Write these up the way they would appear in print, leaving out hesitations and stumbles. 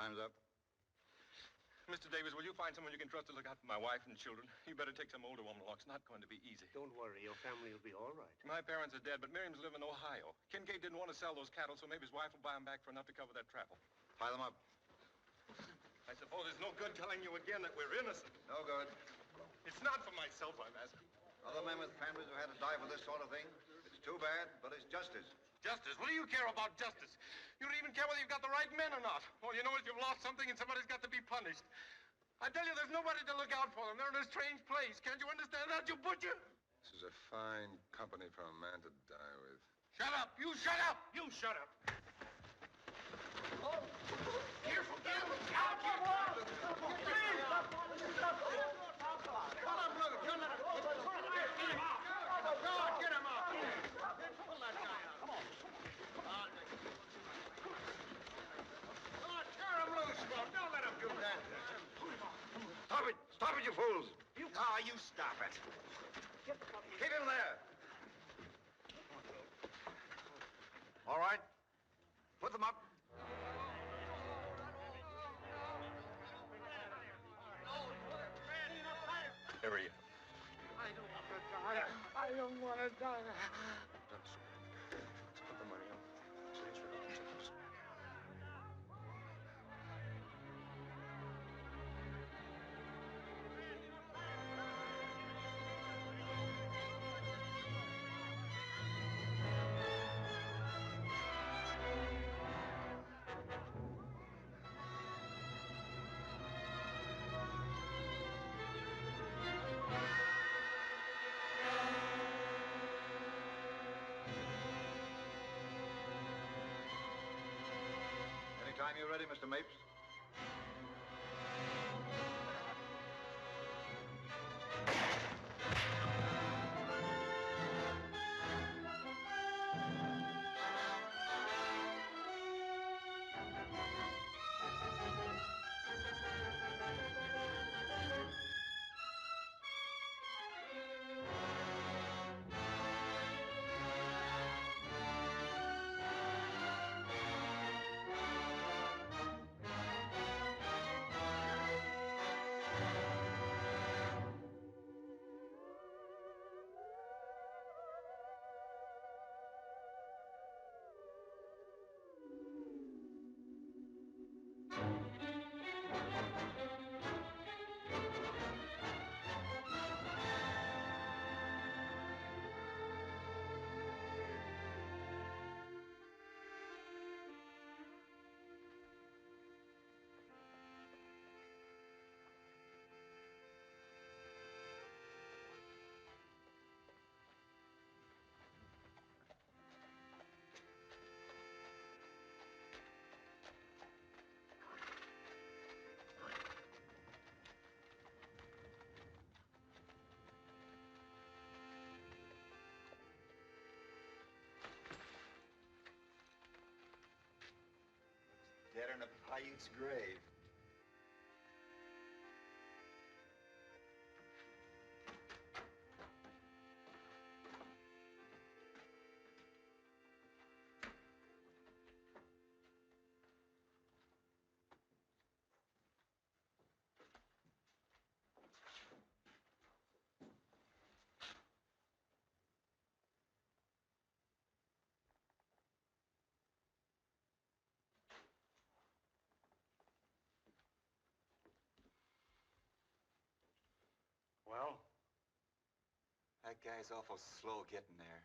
Time's up. Mr. Davis, will you find someone you can trust to look out for my wife and children? You better take some older woman along. It's not going to be easy. Don't worry. Your family will be all right. My parents are dead, but Miriam's live in Ohio. Kincaid didn't want to sell those cattle, so maybe his wife will buy them back for enough to cover that travel. Tie them up. I suppose it's no good telling you again that we're innocent. No good. It's not for myself I'm asking. Other men with families have had to die for this sort of thing. It's too bad, but it's justice. Justice? What do you care about justice? You don't even care whether you've got the right men or not. All you know is you've lost something and somebody's got to be punished. I tell you, there's nobody to look out for them. They're in a strange place. Can't you understand that, you butcher? This is a fine company for a man to die with. Shut up! You shut up! You shut up! Oh! Careful, careful! Out here! Come on, brother! Come on! God, get him out! Pull that guy out! Come on! Tear him loose, bro! Don't let him do that! Stop it! Stop it, you fools! You stop it! Keep him there! All right. Put them up. Here he is. I don't want to die. I don't want to die. Let's put the money up. Anytime you're ready, Mr. Mapes. Dead in a Paiute's grave. Well? That guy's awful slow getting there.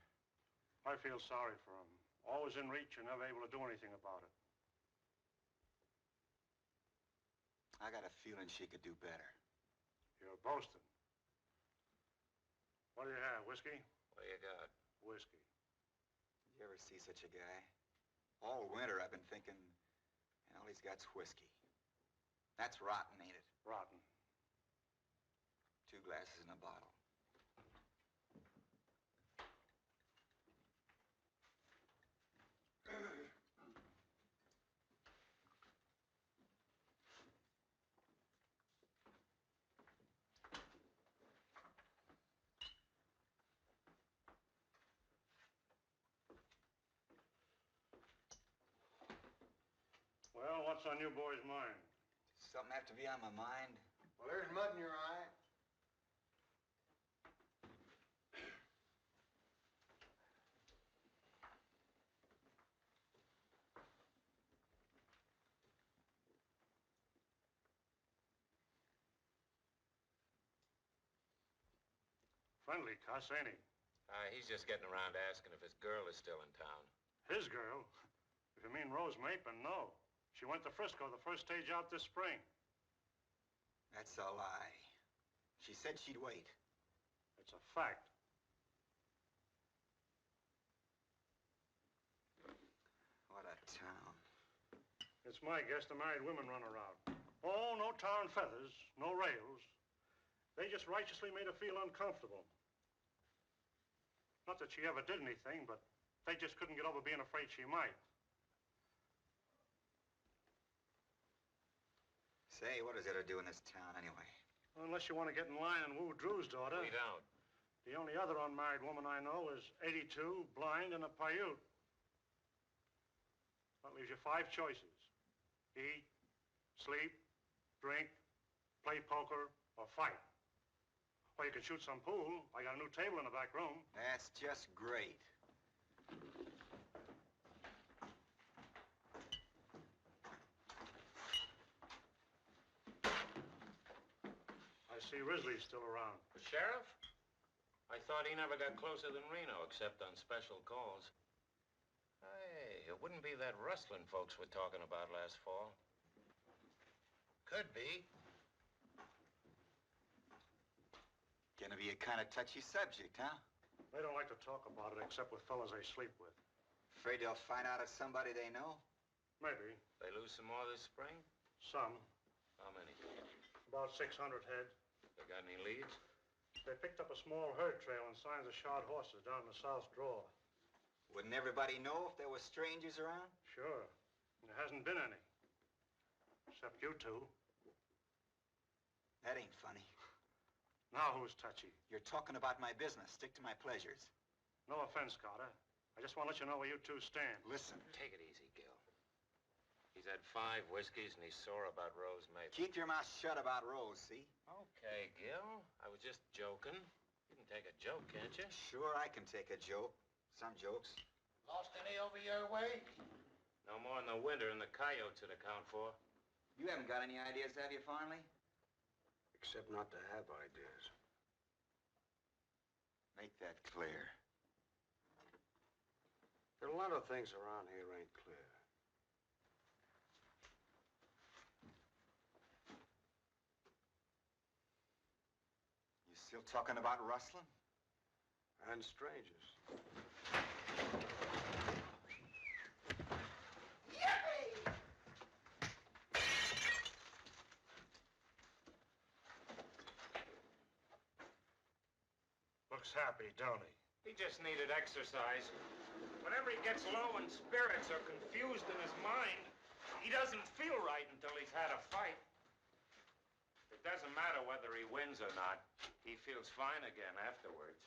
I feel sorry for him. Always in reach and never able to do anything about it. I got a feeling she could do better. You're boasting. What do you have, whiskey? What do you got? Whiskey. Did you ever see such a guy? All winter I've been thinking, and all he's got's whiskey. That's rotten, ain't it? Rotten. 2 glasses in a bottle. Well, what's on you boys' mind? Something have to be on my mind. Well, there's mud in your eye. Friendly cuss, ain't he? He's just getting around asking if his girl is still in town. His girl? If you mean Rose Mapin, no. She went to Frisco the first stage out this spring. That's a lie. She said she'd wait. It's a fact. What a town. It's my guess the married women run around. Oh, no tar and feathers, no rails. They just righteously made her feel uncomfortable. Not that she ever did anything, but they just couldn't get over being afraid she might. Say, what does that do in this town anyway? Well, unless you want to get in line and woo Drew's daughter. We don't. The only other unmarried woman I know is 82, blind, and a Paiute. That leaves you 5 choices. Eat, sleep, drink, play poker, or fight. Or you can shoot some pool. I got a new table in the back room. That's just great. I see Risley's still around. The sheriff? I thought he never got closer than Reno, except on special calls. Hey, it wouldn't be that rustling folks were talking about last fall. Could be. Gonna be a kind of touchy subject, huh? They don't like to talk about it except with fellas they sleep with. Afraid they'll find out it's somebody they know? Maybe. They lose some more this spring? Some. How many? About 600 head. They got any leads? They picked up a small herd trail and signs of shod horses down in the south draw. Wouldn't everybody know if there were strangers around? Sure. There hasn't been any. Except you two. That ain't funny. Now who's touchy? You're talking about my business. Stick to my pleasures. No offense, Carter. I just want to let you know where you two stand. Listen. Take it easy, Gil. He's had 5 whiskeys and he's sore about Rose Mapin. Keep your mouth shut about Rose, see? Okay, Gil. I was just joking. You can take a joke, can't you? Sure, I can take a joke. Some jokes. Lost any over your way? No more in the winter and the coyotes would account for. You haven't got any ideas, have you, Farnley? Except not to have ideas. Make that clear. There are a lot of things around here ain't clear. You still talking about rustling? And strangers. Looks happy, don't he? He just needed exercise. Whenever he gets low in spirits or confused in his mind, he doesn't feel right until he's had a fight. It doesn't matter whether he wins or not. He feels fine again afterwards.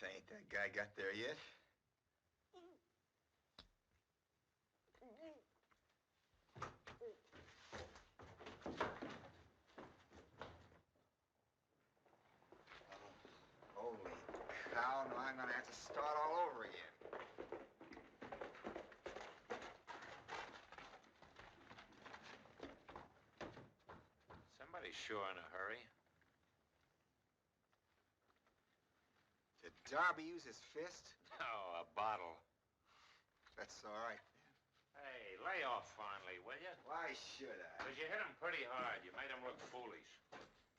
Ain't that guy got there yet? Holy cow, now I'm gonna have to start all over again. Somebody's sure in a hurry. Did Darby use his fist? Oh, a bottle. That's all right. Hey, lay off finally, will you? Why should I? Because you hit him pretty hard. You made him look foolish.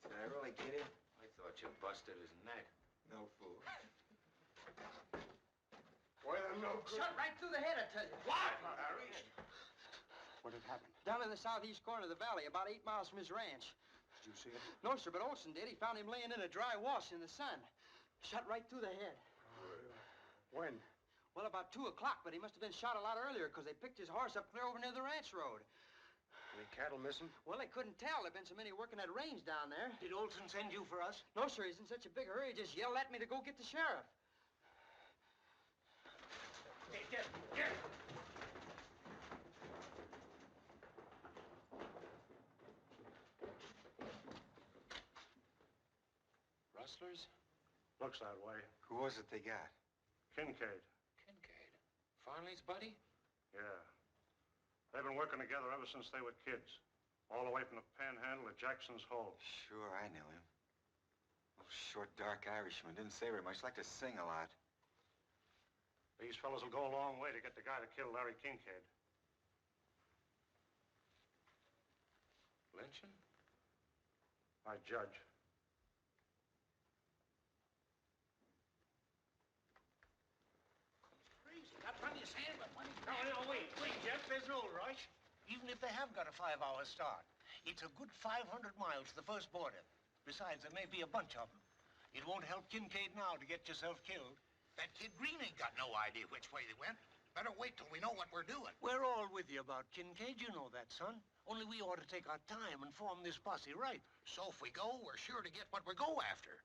Did I really get him? I thought you busted his neck. No fool. Well, no good. Shot right through the head, I tell you. What, Harry? What had happened? Down in the southeast corner of the valley, about 8 miles from his ranch. Did you see it? No, sir, but Olson did. He found him laying in a dry wash in the sun. Shot right through the head. when? Well, about 2 o'clock, but he must have been shot a lot earlier because they picked his horse up clear over near the ranch road. Any cattle missing? Well, they couldn't tell. There've been so many working that range down there. Did Olson send you for us? No, sir, he's in such a big hurry, he just yelled at me to go get the sheriff. Hey, get! Rustlers? Looks that way. Who was it they got? Kincaid. Kincaid. Farley's buddy? Yeah. They've been working together ever since they were kids. All the way from the Panhandle to Jackson's Hole. Sure, I knew him. Oh, short, dark Irishman. Didn't say very much. Liked to sing a lot. These fellas will go a long way to get the guy that killed Larry Kincaid. Lynching? I judge. Crazy. Got plenty of sand, but plenty of... No, wait, Jeff. There's no rush. Even if they have got a 5-hour start, it's a good 500 miles to the first border. Besides, there may be a bunch of them. It won't help Kincaid now to get yourself killed. That kid Green ain't got no idea which way they went. Better wait till we know what we're doing. We're all with you about Kincaid, you know that, son. Only we ought to take our time and form this posse right. So if we go, we're sure to get what we go after.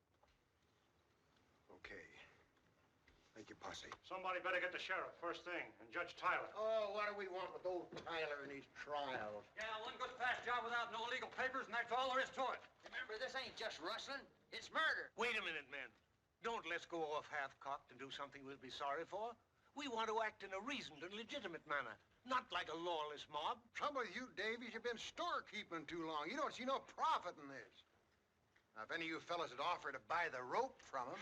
Okay. Make your posse. Somebody better get the sheriff first thing, and Judge Tyler. Oh, what do we want with old Tyler and his trials? Yeah, one good fast job without no legal papers, and that's all there is to it. Remember, this ain't just rustling. It's murder. Wait a minute, men. Don't let's go off half-cocked and do something we'll be sorry for. We want to act in a reasoned and legitimate manner, not like a lawless mob. Trouble with you, Davies, you've been storekeeping too long. You don't see no profit in this. Now, if any of you fellas had offered to buy the rope from him...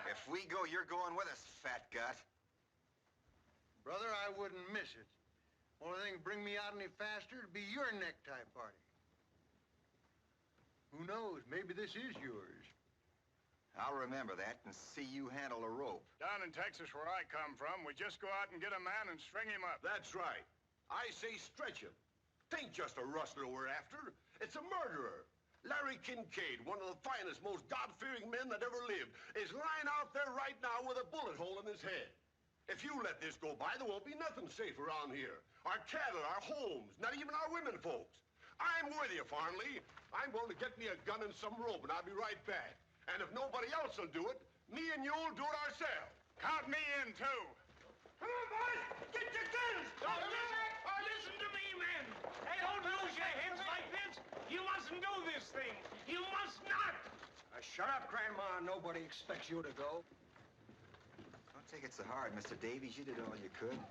If we go, you're going with us, fat gut. Brother, I wouldn't miss it. Only thing to bring me out any faster would be your necktie party. Who knows? Maybe this is yours. I'll remember that and see you handle a rope. Down in Texas, where I come from, we just go out and get a man and string him up. That's right. I say stretch him. Tain't just a rustler we're after. It's a murderer. Larry Kincaid, one of the finest, most God-fearing men that ever lived, is lying out there right now with a bullet hole in his head. If you let this go by, there won't be nothing safe around here. Our cattle, our homes, not even our women folks. I'm with you, Farnley. I'm going to get me a gun and some rope, and I'll be right back. And if nobody else will do it, me and you'll do it ourselves. Count me in, too. Come on, boys! Get your guns! Listen to me, men! Hey, don't lose your heads like this! You mustn't do this thing! You must not! Shut up, Grandma. Nobody expects you to go. Don't take it so hard, Mr. Davies. You did all you could.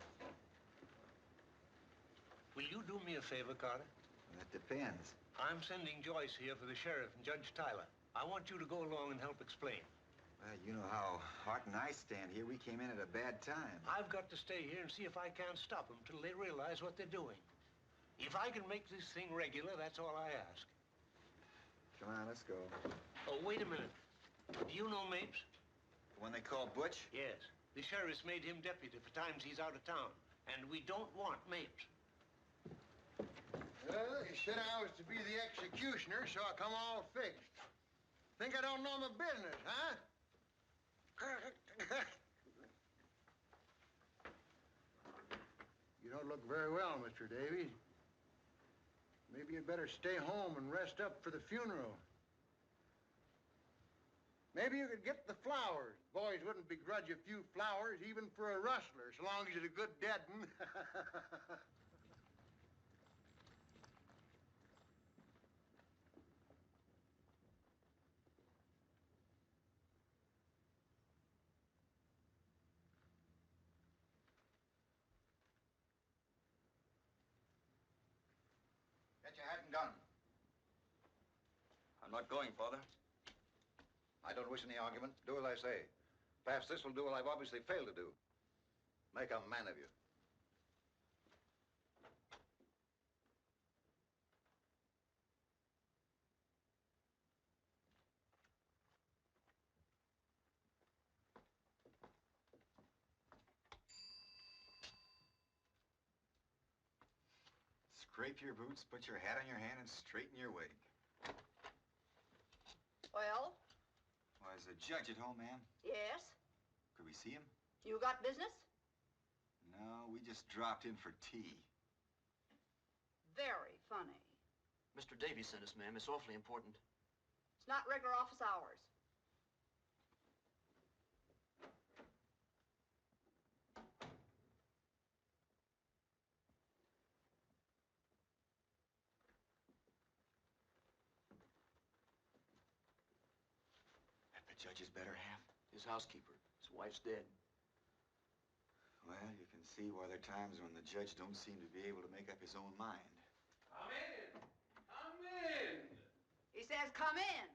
Will you do me a favor, Carter? That depends. I'm sending Joyce here for the sheriff and Judge Tyler. I want you to go along and help explain. Well, you know how Hart and I stand here. We came in at a bad time. I've got to stay here and see if I can't stop them till they realize what they're doing. If I can make this thing regular, that's all I ask. Come on, let's go. Oh, wait a minute. Do you know Mapes? The one they call Butch? Yes. The sheriff's made him deputy for times he's out of town. And we don't want Mapes. Well, you said I was to be the executioner, so I come all fixed. Think I don't know my business, huh? You don't look very well, Mr. Davies. Maybe you'd better stay home and rest up for the funeral. Maybe you could get the flowers. Boys wouldn't begrudge a few flowers, even for a rustler, so long as he's a good dead one. Get your hat and gun. I'm not going, Father. I don't wish any argument. Do as I say. Perhaps this will do what I've obviously failed to do. Make a man of you. Scrape your boots, put your hat on your hand, and straighten your wig. Well? Why, is the judge at home, ma'am? Yes? Could we see him? You got business? No, we just dropped in for tea. Very funny. Mr. Davies sent us, ma'am. It's awfully important. It's not regular office hours. That the judge's better half? His housekeeper. His wife's dead. Well, you can see why there are times when the judge don't seem to be able to make up his own mind. Come in. Come in. He says, come in.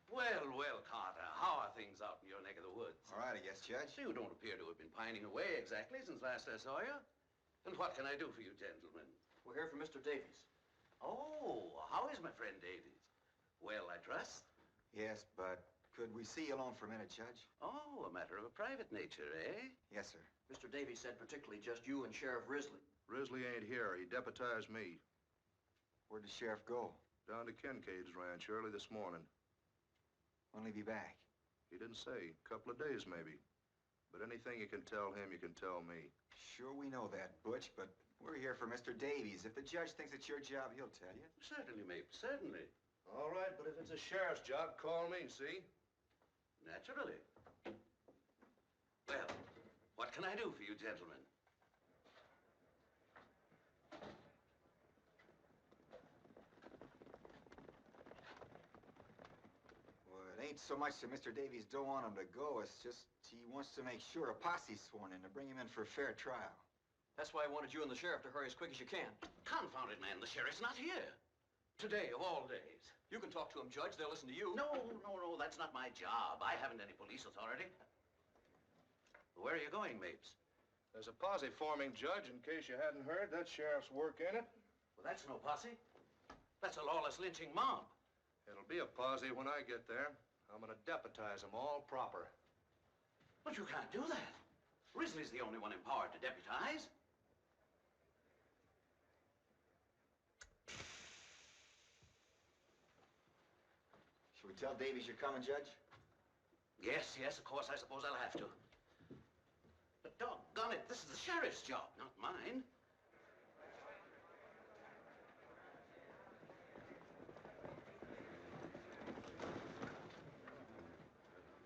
Well, well, Carter, how are things out in your neck of the woods? All right, I guess, Judge. You don't appear to have been pining away exactly since last I saw you. And what can I do for you, gentlemen? We're here for Mr. Davies. Oh, how is my friend Davies? Well, I trust. Yes, but could we see you alone for a minute, Judge? Oh, a matter of a private nature, eh? Yes, sir. Mr. Davies said particularly just you and Sheriff Risley. Risley ain't here. He deputized me. Where'd the sheriff go? Down to Kincaid's ranch early this morning. When'll he be back? He didn't say. A couple of days, maybe. But anything you can tell him, you can tell me. Sure, we know that, Butch, but we're here for Mr. Davies. If the judge thinks it's your job, he'll tell you. Certainly, Mapes, certainly. All right, but if it's a sheriff's job, call me, see? Naturally. Well, what can I do for you, gentlemen? Well, it ain't so much that Mr. Davies don't want him to go. It's just he wants to make sure a posse's sworn in to bring him in for a fair trial. That's why I wanted you and the sheriff to hurry as quick as you can. Confound it, man. The sheriff's not here. Today, of all days. You can talk to him, Judge. They'll listen to you. No, that's not my job. I haven't any police authority. Where are you going, Mapes? There's a posse forming, Judge, in case you hadn't heard. That sheriff's work in it. Well, that's no posse. That's a lawless lynching mob. It'll be a posse when I get there. I'm gonna deputize them all proper. But you can't do that. Risley's the only one empowered to deputize. Should we tell Davies you're coming, Judge? Yes, of course, I suppose I'll have to. But doggone it, this is the sheriff's job, not mine.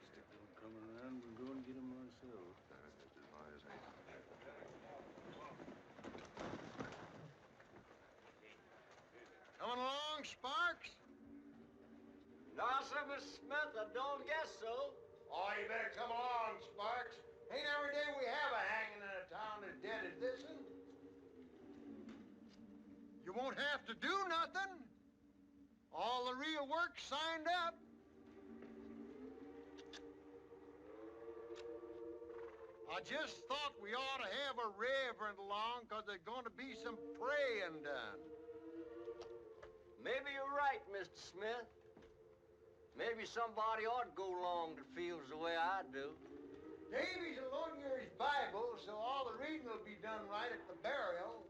Stick don't come around, we'll go and get him ourselves. That's as high as I can. Coming along, Sparks? No, sir, Mr. Smith, I don't guess so. Oh, you better come along, Sparks. Ain't every day we have a hanging in a town as dead as this one. You won't have to do nothing. All the real work's signed up. I just thought we ought to have a reverend along, because there's going to be some praying done. Maybe you're right, Mr. Smith. Maybe somebody ought to go along that feels the way I do. Davies will loan you his Bible, so all the reading will be done right at the burial.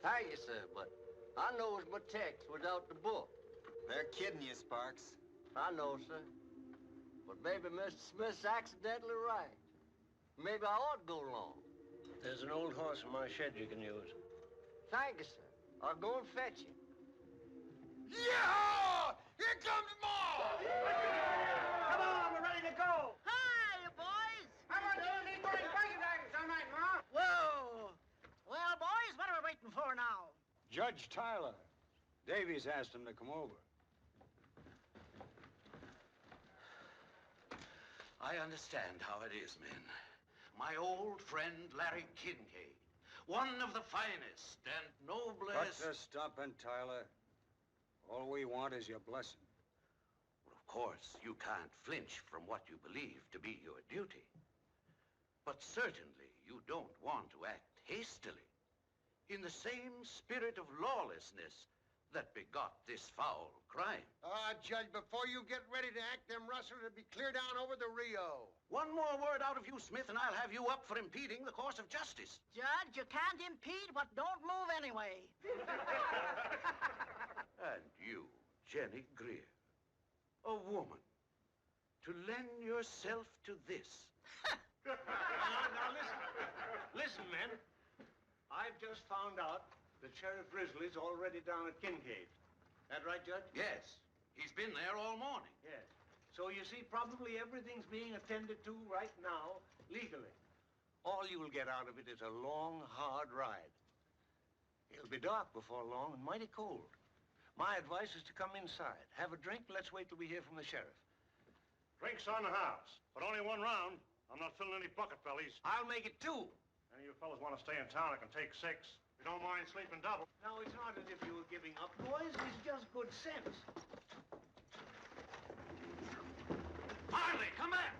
Thank you, sir, but I knows my text without the book. They're kidding you, Sparks. I know, sir. But maybe Mr. Smith's accidentally right. Maybe I ought to go along. There's an old horse in my shed you can use. Thank you, sir. I'll go and fetch him. Yeah! Here comes Ma! Come on, we're ready to go. Hi, you boys. How about you and me going biking daggers all night, Ma? Whoa. Well, boys, what are we waiting for now? Judge Tyler. Davies asked him to come over. I understand how it is, men. My old friend Larry Kincaid, one of the finest and noblest... Cut the stomping, Tyler. All we want is your blessing. Well, of course, you can't flinch from what you believe to be your duty. But certainly you don't want to act hastily, in the same spirit of lawlessness that begot this foul crime. Judge, before you get ready to act, them rustlers will be clear down over the Rio. One more word out of you, Smith, and I'll have you up for impeding the course of justice. Judge, you can't impede what don't move anyway. And you, Jenny Greer, a woman, to lend yourself to this. Now listen. Listen, men. I've just found out that Sheriff Risley's already down at Kincaid's. That right, Judge? Yes. He's been there all morning. Yes. So you see, probably everything's being attended to right now, legally. All you'll get out of it is a long, hard ride. It'll be dark before long and mighty cold. My advice is to come inside, have a drink, and let's wait till we hear from the sheriff. Drinks on the house, but only one round. I'm not filling any bucket bellies. I'll make it 2. Any of you fellas want to stay in town, I can take 6. If you don't mind sleeping double. Now, it's not as if you were giving up, boys. It's just good sense. Marley, come back!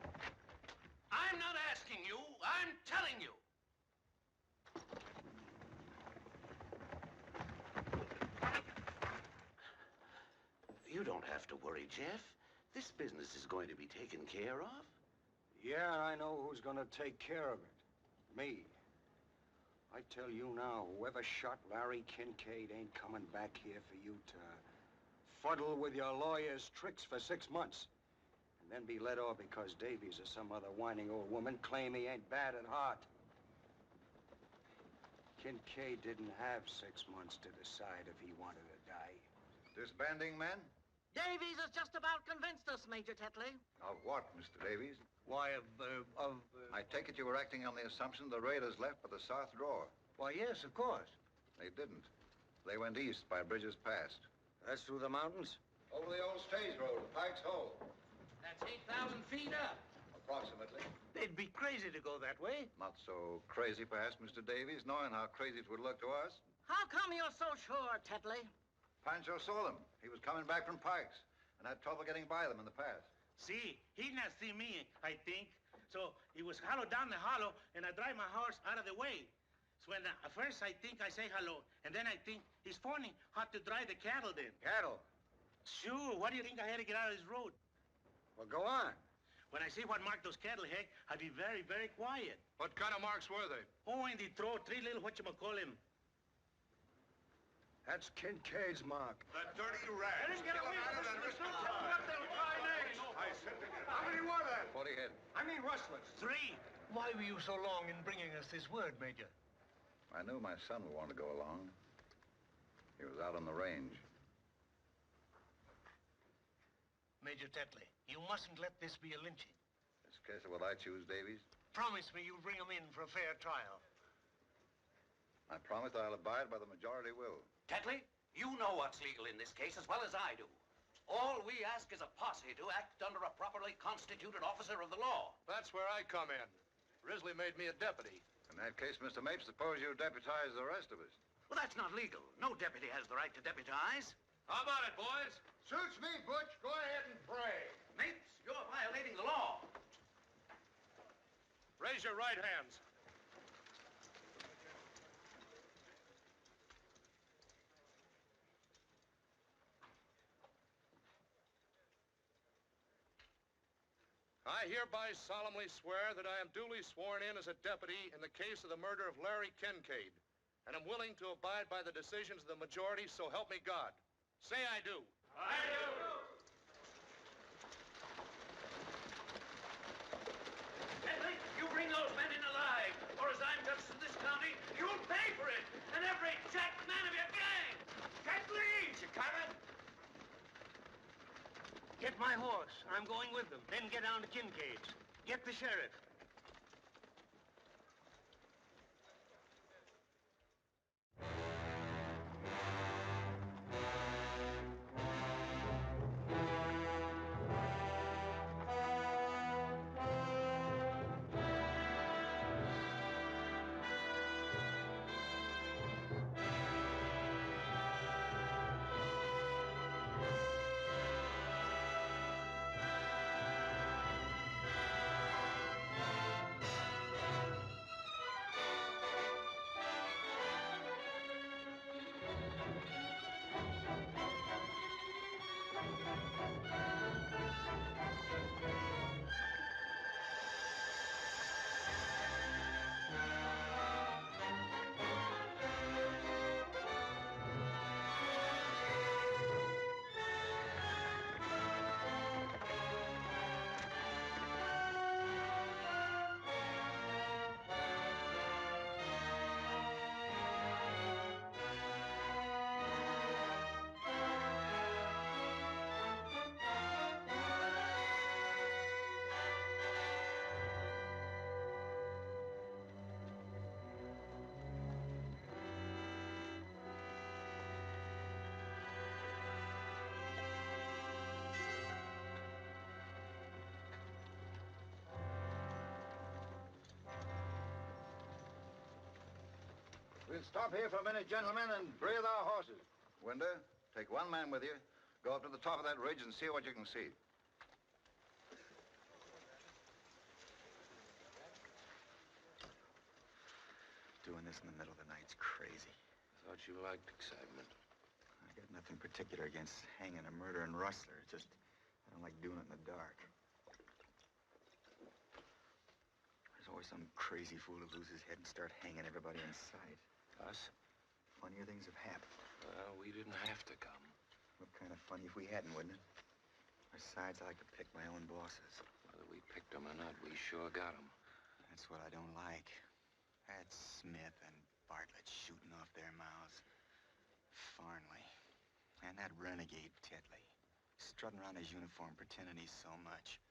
I'm not asking you, I'm telling you. You don't have to worry, Jeff. This business is going to be taken care of. Yeah, I know who's gonna take care of it. Me. I tell you now, whoever shot Larry Kincaid ain't coming back here for you to fuddle with your lawyer's tricks for 6 months. And then be let off because Davies or some other whining old woman claim he ain't bad at heart. Kincaid didn't have 6 months to decide if he wanted to die. Disbanding, men? Davies has just about convinced us, Major Tetley. Of what, Mr. Davies? Why, I take it you were acting on the assumption the raiders left for the south drawer. Why, yes, of course. They didn't. They went east by Bridges Pass. That's through the mountains? Over the old stage road to Pike's Hole. That's 8,000 feet up. Approximately. They'd be crazy to go that way. Not so crazy, perhaps, Mr. Davies, knowing how crazy it would look to us. How come you're so sure, Tetley? Pancho saw them. He was coming back from Pike's and had trouble getting by them in the pass. See, he not see me, I think. So he was hollow down the hollow, and I drive my horse out of the way. So when at first I think I say hello, and then I think he's funny how to drive the cattle then. Cattle? Sure, what do you think I had to get out of his road? Well, go on. When I see what mark those cattle had, I'd be very, very quiet. What kind of marks were they? Oh, and they throw 3 little whatchamacallit. That's Kincaid's mark. The dirty rat. Let him get away from us. Don't tell me what they'll try next. How many were there? 40 head. I mean rustlers. 3. Why were you so long in bringing us this word, Major? I knew my son would want to go along. He was out on the range. Major Tetley, you mustn't let this be a lynching. It's a case of what I choose, Davies. Promise me you'll bring him in for a fair trial. I promise I'll abide by the majority will. Tetley, you know what's legal in this case as well as I do. All we ask is a posse to act under a properly constituted officer of the law. That's where I come in. Risley made me a deputy. In that case, Mr. Mapes, suppose you deputize the rest of us. Well, that's not legal. No deputy has the right to deputize. How about it, boys? Suits me, Butch. Go ahead and pray. Mapes, you're violating the law. Raise your right hands. I hereby solemnly swear that I am duly sworn in as a deputy in the case of the murder of Larry Kincaid, and am willing to abide by the decisions of the majority, so help me God. Say I do. I do. Tetley, you bring those men in alive, or as I'm justice of this county, you'll pay for it, and every jack man of your gang. Tetley! You coming? Get my horse. I'm going with them. Then get down to Kincaid's. Get the sheriff. We'll stop here for a minute, gentlemen, and breathe our horses. Winder, take one man with you. Go up to the top of that ridge and see what you can see. Doing this in the middle of the night's crazy. Thought you liked excitement. I got nothing particular against hanging a murdering rustler. It's just, I don't like doing it in the dark. There's always some crazy fool who loses his head and start hanging everybody in sight. Us? Funnier things have happened. Well, we didn't have to come. What kind of funny if we hadn't, wouldn't it? Besides, I like to pick my own bosses. Whether we picked them or not, we sure got them. That's what I don't like. That's Smith and Bartlett shooting off their mouths. Farnley. And that renegade Tetley. Strutting around his uniform, pretending he's so much.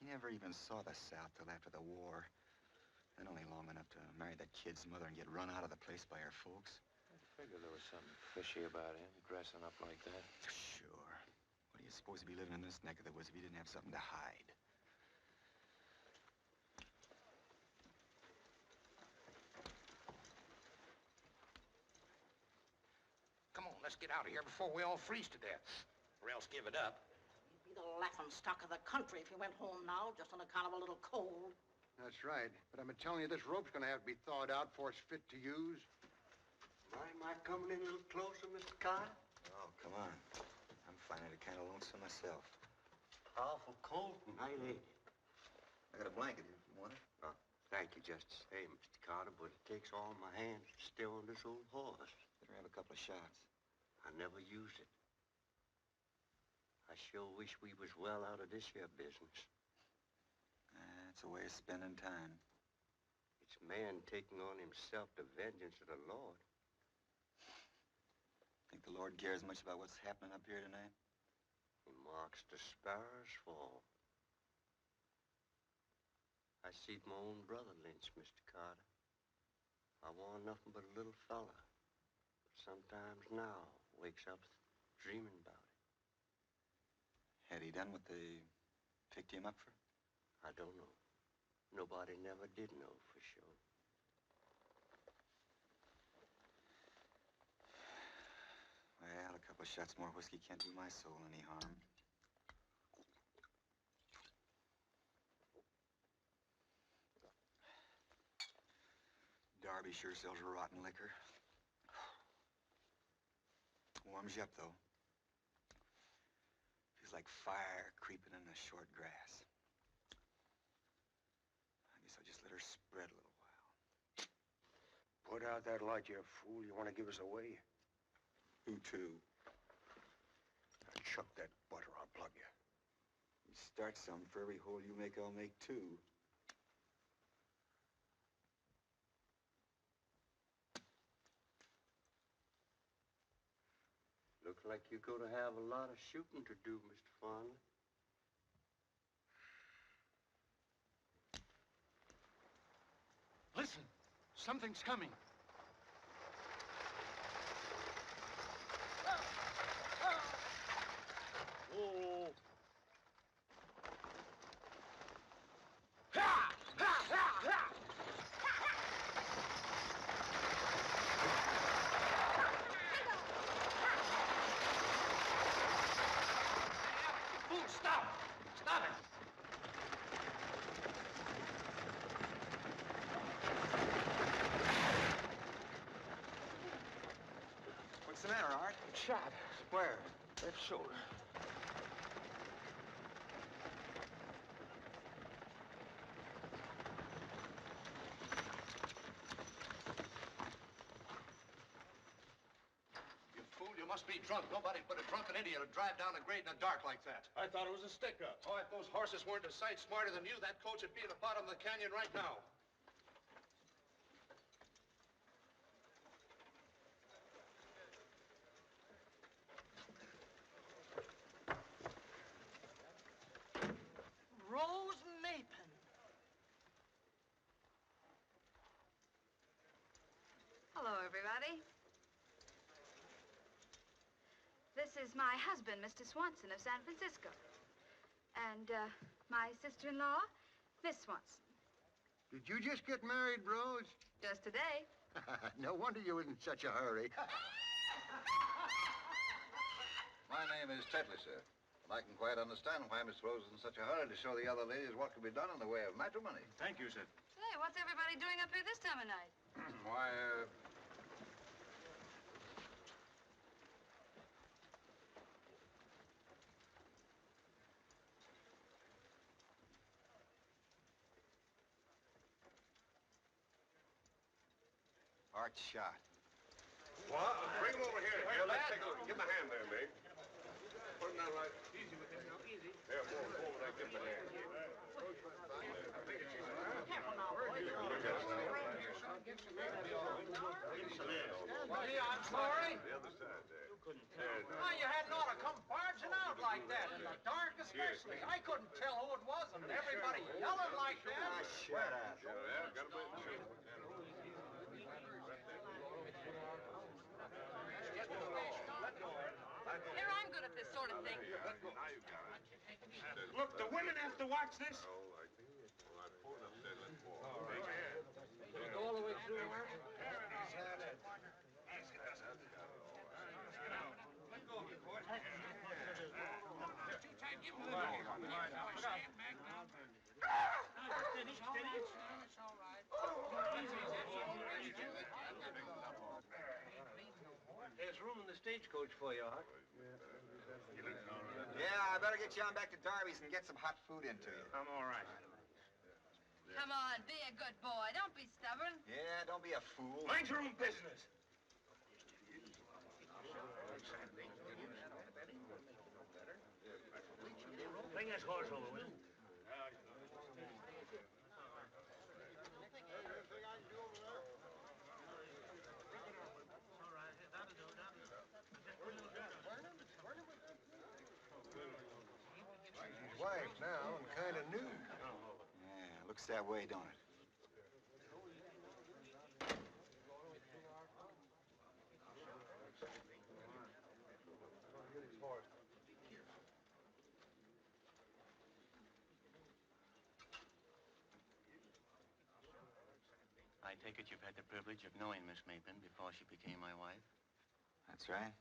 He never even saw the South till after the war. And only long enough to marry that kid's mother and get run out of the place by her folks. I figured there was something fishy about him, dressing up like that. Sure. What do you suppose he'd be living in this neck of the woods if he didn't have something to hide? Come on, let's get out of here before we all freeze to death. Or else give it up. You'd be the laughing stock of the country if you went home now, just on account of a little cold. That's right. But I'm telling you, this rope's going to have to be thawed out before it's fit to use. Am I coming in a little closer, Mr. Carter? Oh, come on. I'm finding it kind of lonesome myself. Powerful cold tonight, ain't it? I got a blanket here if you want it. Thank you just the same, Mr. Carter, but it takes all my hands to steer on this old horse. Better have a couple of shots. I never used it. I sure wish we was well out of this here business. That's a way of spending time. It's man taking on himself the vengeance of the Lord. Think the Lord cares much about what's happening up here tonight? He marks the sparrows fall. I seed my own brother lynched, Mr. Carter. I warn't nothing but a little fella. But sometimes now wakes up dreaming about it. Had he done what they picked him up for? I don't know. Nobody never did know for sure. Well, a couple of shots more whiskey can't do my soul any harm. Darby sure sells rotten liquor. Warms you up, though. Feels like fire creeping in the short grass. I guess I'll just let her spread a little while. Put out that light, you fool. You want to give us away? Who to? Chuck that butter, I'll plug you. You start some. For every hole you make, I'll make two. Looks like you're going to have a lot of shooting to do, Mr. Fonda. Listen, something's coming. Oh. Fool, stop! Stop it! What's the matter, Art? Shot. Where? Left shoulder. You fool, you must be drunk. Nobody but a drunken idiot would drive down the grade in the dark like that. I thought it was a stick-up. Oh, if those horses weren't a sight smarter than you, that coach would be at the bottom of the canyon right now. Rose Mapin. Hello, everybody. This is my husband, Mr. Swanson of San Francisco. And, my sister-in-law, Miss Swanson. Did you just get married, Rose? Just today. No wonder you was in such a hurry. My name is Tetley, sir. And I can quite understand why Miss Rose is in such a hurry to show the other ladies what can be done in the way of matrimony. Thank you, sir. Say, what's everybody doing up here this time of night? Why, Art shot. What? Bring him over here. Here, let's take a look. Give him a hand there, Meg. Put him down right. Easy with him now, easy. There, forward there. Give him a hand. Careful now, boy. Gee, I'm sorry. The other side there. Why, you hadn't ought to come barging out like that, in the dark especially. I couldn't tell who it was, and everybody yelling like that. Shut up. Yeah, got a bit of shoot. Here, I'm good at this sort of thing. Now you got it. Look, the women have to watch this. All right. All right, pull it up there. Let's walk. Go all the way through, Mark? There's room in the stagecoach for you, Art. Yeah, I better get you on back to Darby's and get some hot food into you. I'm all right. Come on, be a good boy. Don't be stubborn. Yeah, don't be a fool. Mind your own business. Bring this horse over, will you? She's wife now and kind of new. Yeah, looks that way, don't it? I take it you've had the privilege of knowing Miss Mapen before she became my wife? That's right.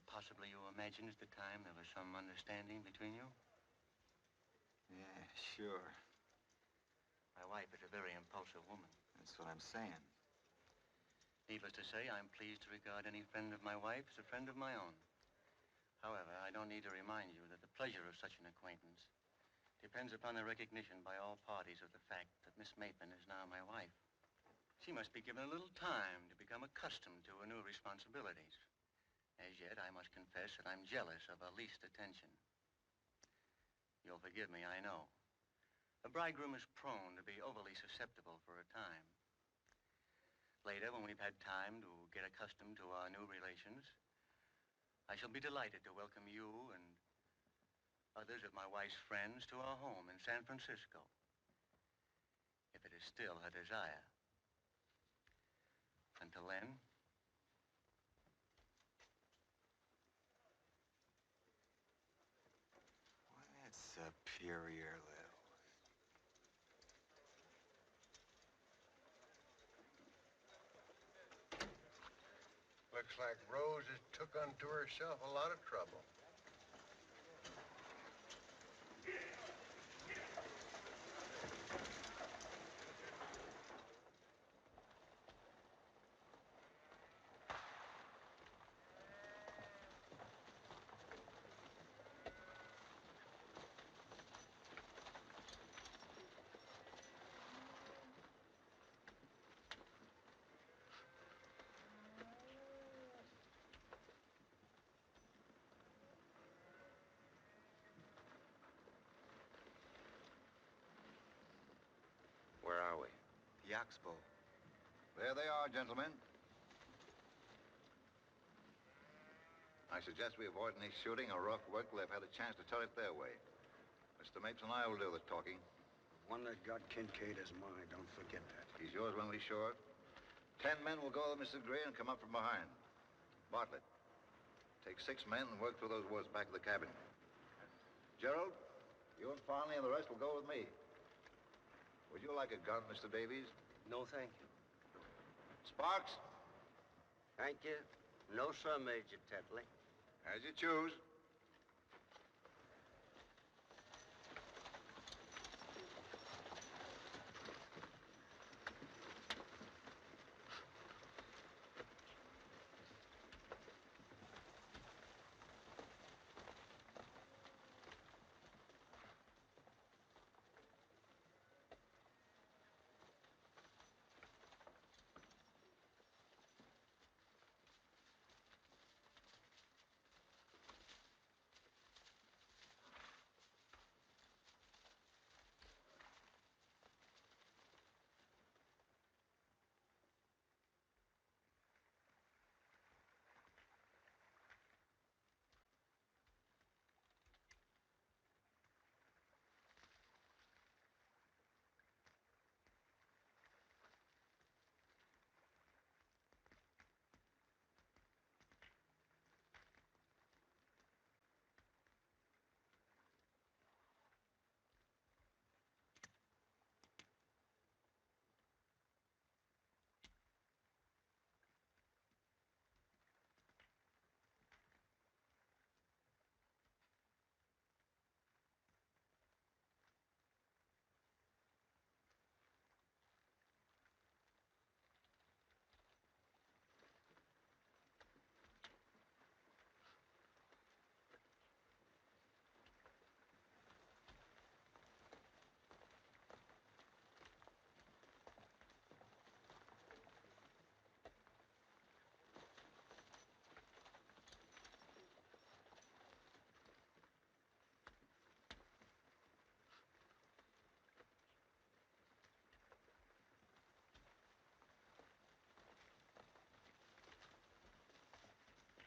Possibly you imagined at the time there was some understanding between you? Yeah, sure. My wife is a very impulsive woman. That's what I'm saying. Needless to say, I'm pleased to regard any friend of my wife as a friend of my own. However, I don't need to remind you that the pleasure of such an acquaintance depends upon the recognition by all parties of the fact that Miss Mapen is now my wife. She must be given a little time to become accustomed to her new responsibilities. As yet, I must confess that I'm jealous of her least attention. You'll forgive me, I know. A bridegroom is prone to be overly susceptible for a time. Later, when we've had time to get accustomed to our new relations, I shall be delighted to welcome you and others of my wife's friends to our home in San Francisco, if it is still her desire. Until then, That's superior, Lil. Looks like Rose has took unto herself a lot of trouble. Where are we? The Oxbow. There they are, gentlemen. I suggest we avoid any shooting or rough work till they've had a chance to turn it their way. Mr. Mapes and I will do the talking. The one that got Kincaid is mine. Don't forget that. He's yours when we shore. 10 men will go with Mrs. Gray and come up from behind. Bartlett, take 6 men and work through those woods back of the cabin. Gerald, you and Farnley and the rest will go with me. Would you like a gun, Mr. Davies? No, thank you. Sparks? Thank you. No, sir, Major Tetley. As you choose.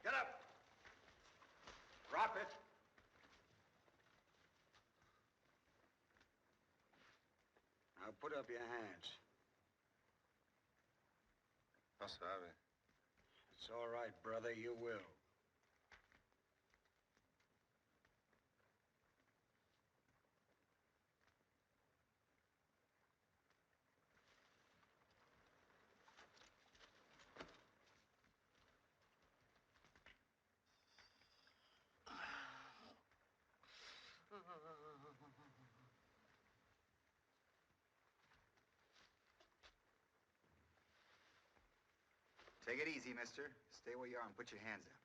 Get up! Drop it! Now put up your hands. Passabe. It's all right, brother. You will. Take it easy, mister. Stay where you are and put your hands up.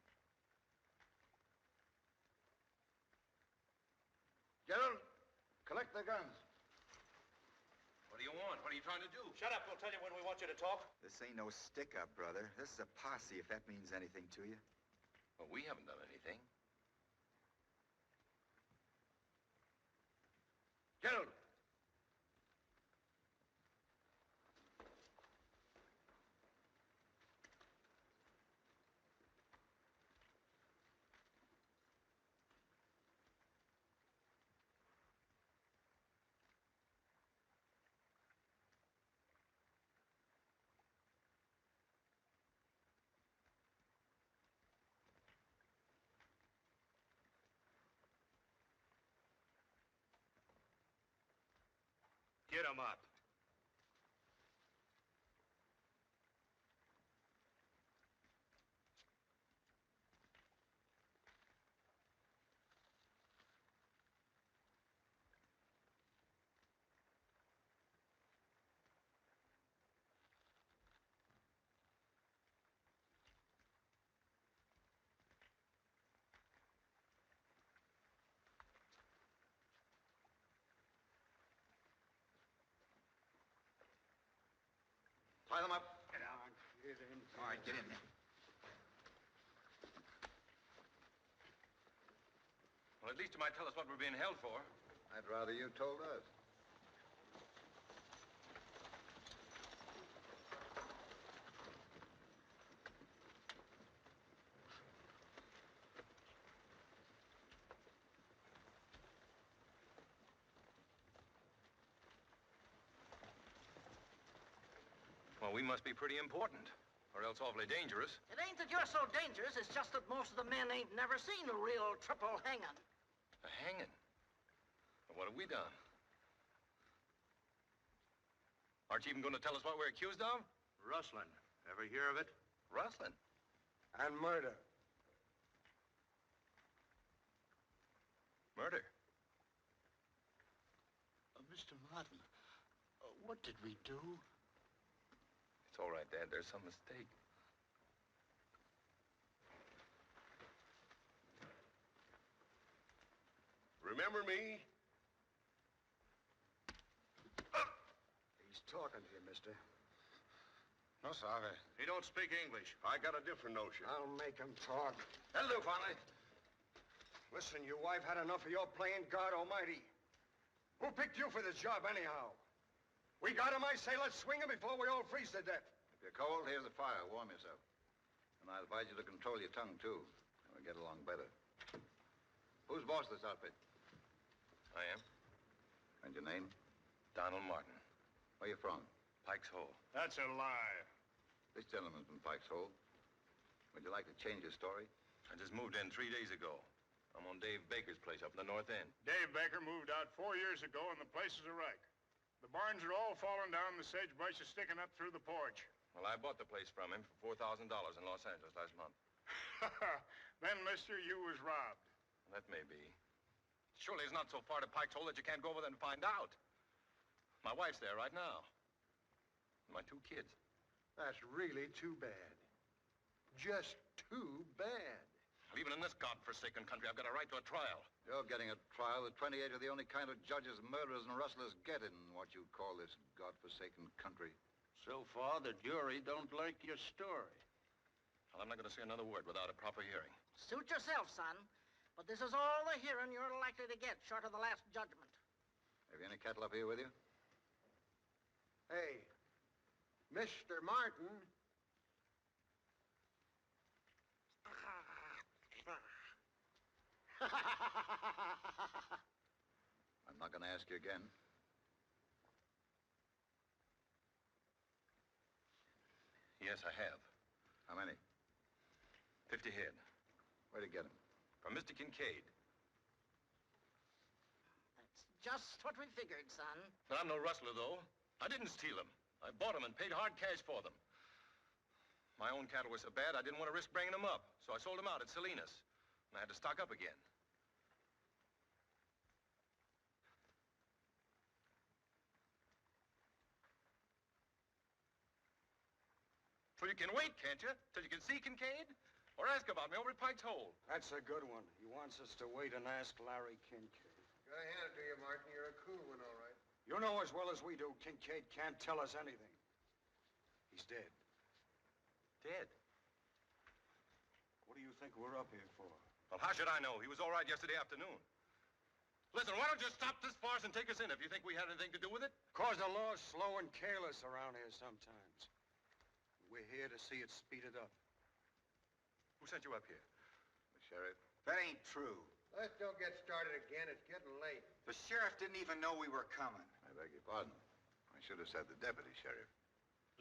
Gerald, collect the guns. What do you want? What are you trying to do? Shut up. We'll tell you when we want you to talk. This ain't no stick-up, brother. This is a posse, if that means anything to you. Well, we haven't done anything. Gerald! Get him up. Tie them up. Get on. Get in. All right, get in there. Well, at least you might tell us what we're being held for. I'd rather you told us. Well, we must be pretty important, or else awfully dangerous. It ain't that you're so dangerous, it's just that most of the men ain't never seen a real triple hanging. A hanging? Well, what have we done? Aren't you even going to tell us what we're accused of? Rustling Ever hear of it? Rustling. And murder. Murder. Mr. Martin, what did we do? It's all right, Dad. There's some mistake. Remember me? He's talking to you, mister. No, sir. He don't speak English. I got a different notion. I'll make him talk. That'll do, Farley. Listen, your wife had enough of your playing God Almighty. Who picked you for this job, anyhow? We got him, I say. Let's swing him before we all freeze to death. If you're cold, here's the fire. Warm yourself. And I advise you to control your tongue, too. We'll get along better. Who's boss of this outfit? I am. And your name? Donald Martin. Where you from? Pike's Hole. That's a lie. This gentleman's from Pike's Hole. Would you like to change your story? I just moved in 3 days ago. I'm on Dave Baker's place up in the North End. Dave Baker moved out 4 years ago, and the place is a wreck. The barns are all falling down, the sagebrush is sticking up through the porch. Well, I bought the place from him for $4,000 in Los Angeles last month. Then, mister, you was robbed. That may be. Surely it's not so far to Pike's Hole that you can't go over there and find out. My wife's there right now. And my 2 kids. That's really too bad. Just too bad. Well, even in this godforsaken country, I've got a right to a trial. You're getting a trial that 28 are the only kind of judges murderers and rustlers get in what you call this godforsaken country. So far, the jury don't like your story. Well, I'm not going to say another word without a proper hearing. Suit yourself, son. But this is all the hearing you're likely to get, short of the last judgment. Have you any cattle up here with you? Hey, Mr. Martin. I'm not going to ask you again. Yes, I have. How many? 50 head. Where'd you get them? From Mr. Kincaid. That's just what we figured, son. But I'm no rustler, though. I didn't steal them. I bought them and paid hard cash for them. My own cattle were so bad, I didn't want to risk bringing them up. So I sold them out at Salinas. And I had to stock up again. So you can wait, can't you? Till you can see Kincaid? Or ask about me over at Pike's Hole. That's a good one. He wants us to wait and ask Larry Kincaid. Gotta hand it to you, Martin. You're a cool one, all right. You know as well as we do, Kincaid can't tell us anything. He's dead. Dead? What do you think we're up here for? Well, how should I know? He was all right yesterday afternoon. Listen, why don't you stop this farce and take us in if you think we had anything to do with it? Cause the law's slow and careless around here sometimes. We're here to see it speeded up. Who sent you up here? The sheriff. That ain't true. Let's don't get started again. It's getting late. The sheriff didn't even know we were coming. I beg your pardon. I should have said the deputy sheriff.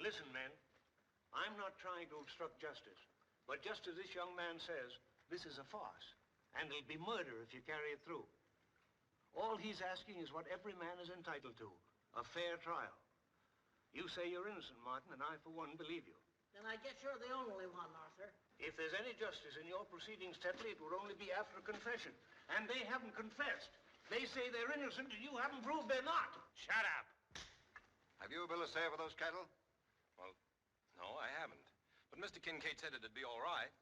Listen, men. I'm not trying to obstruct justice. But just as this young man says, this is a farce. And it'll be murder if you carry it through. All he's asking is what every man is entitled to. A fair trial. You say you're innocent, Martin, and I, for one, believe you. Then I guess you're the only one, Arthur. If there's any justice in your proceedings, Tetley, it would only be after a confession. And they haven't confessed. They say they're innocent, and you haven't proved they're not. Shut up. Have you a bill of sale for those cattle? Well, no, I haven't. But Mr. Kincaid said it'd be all right.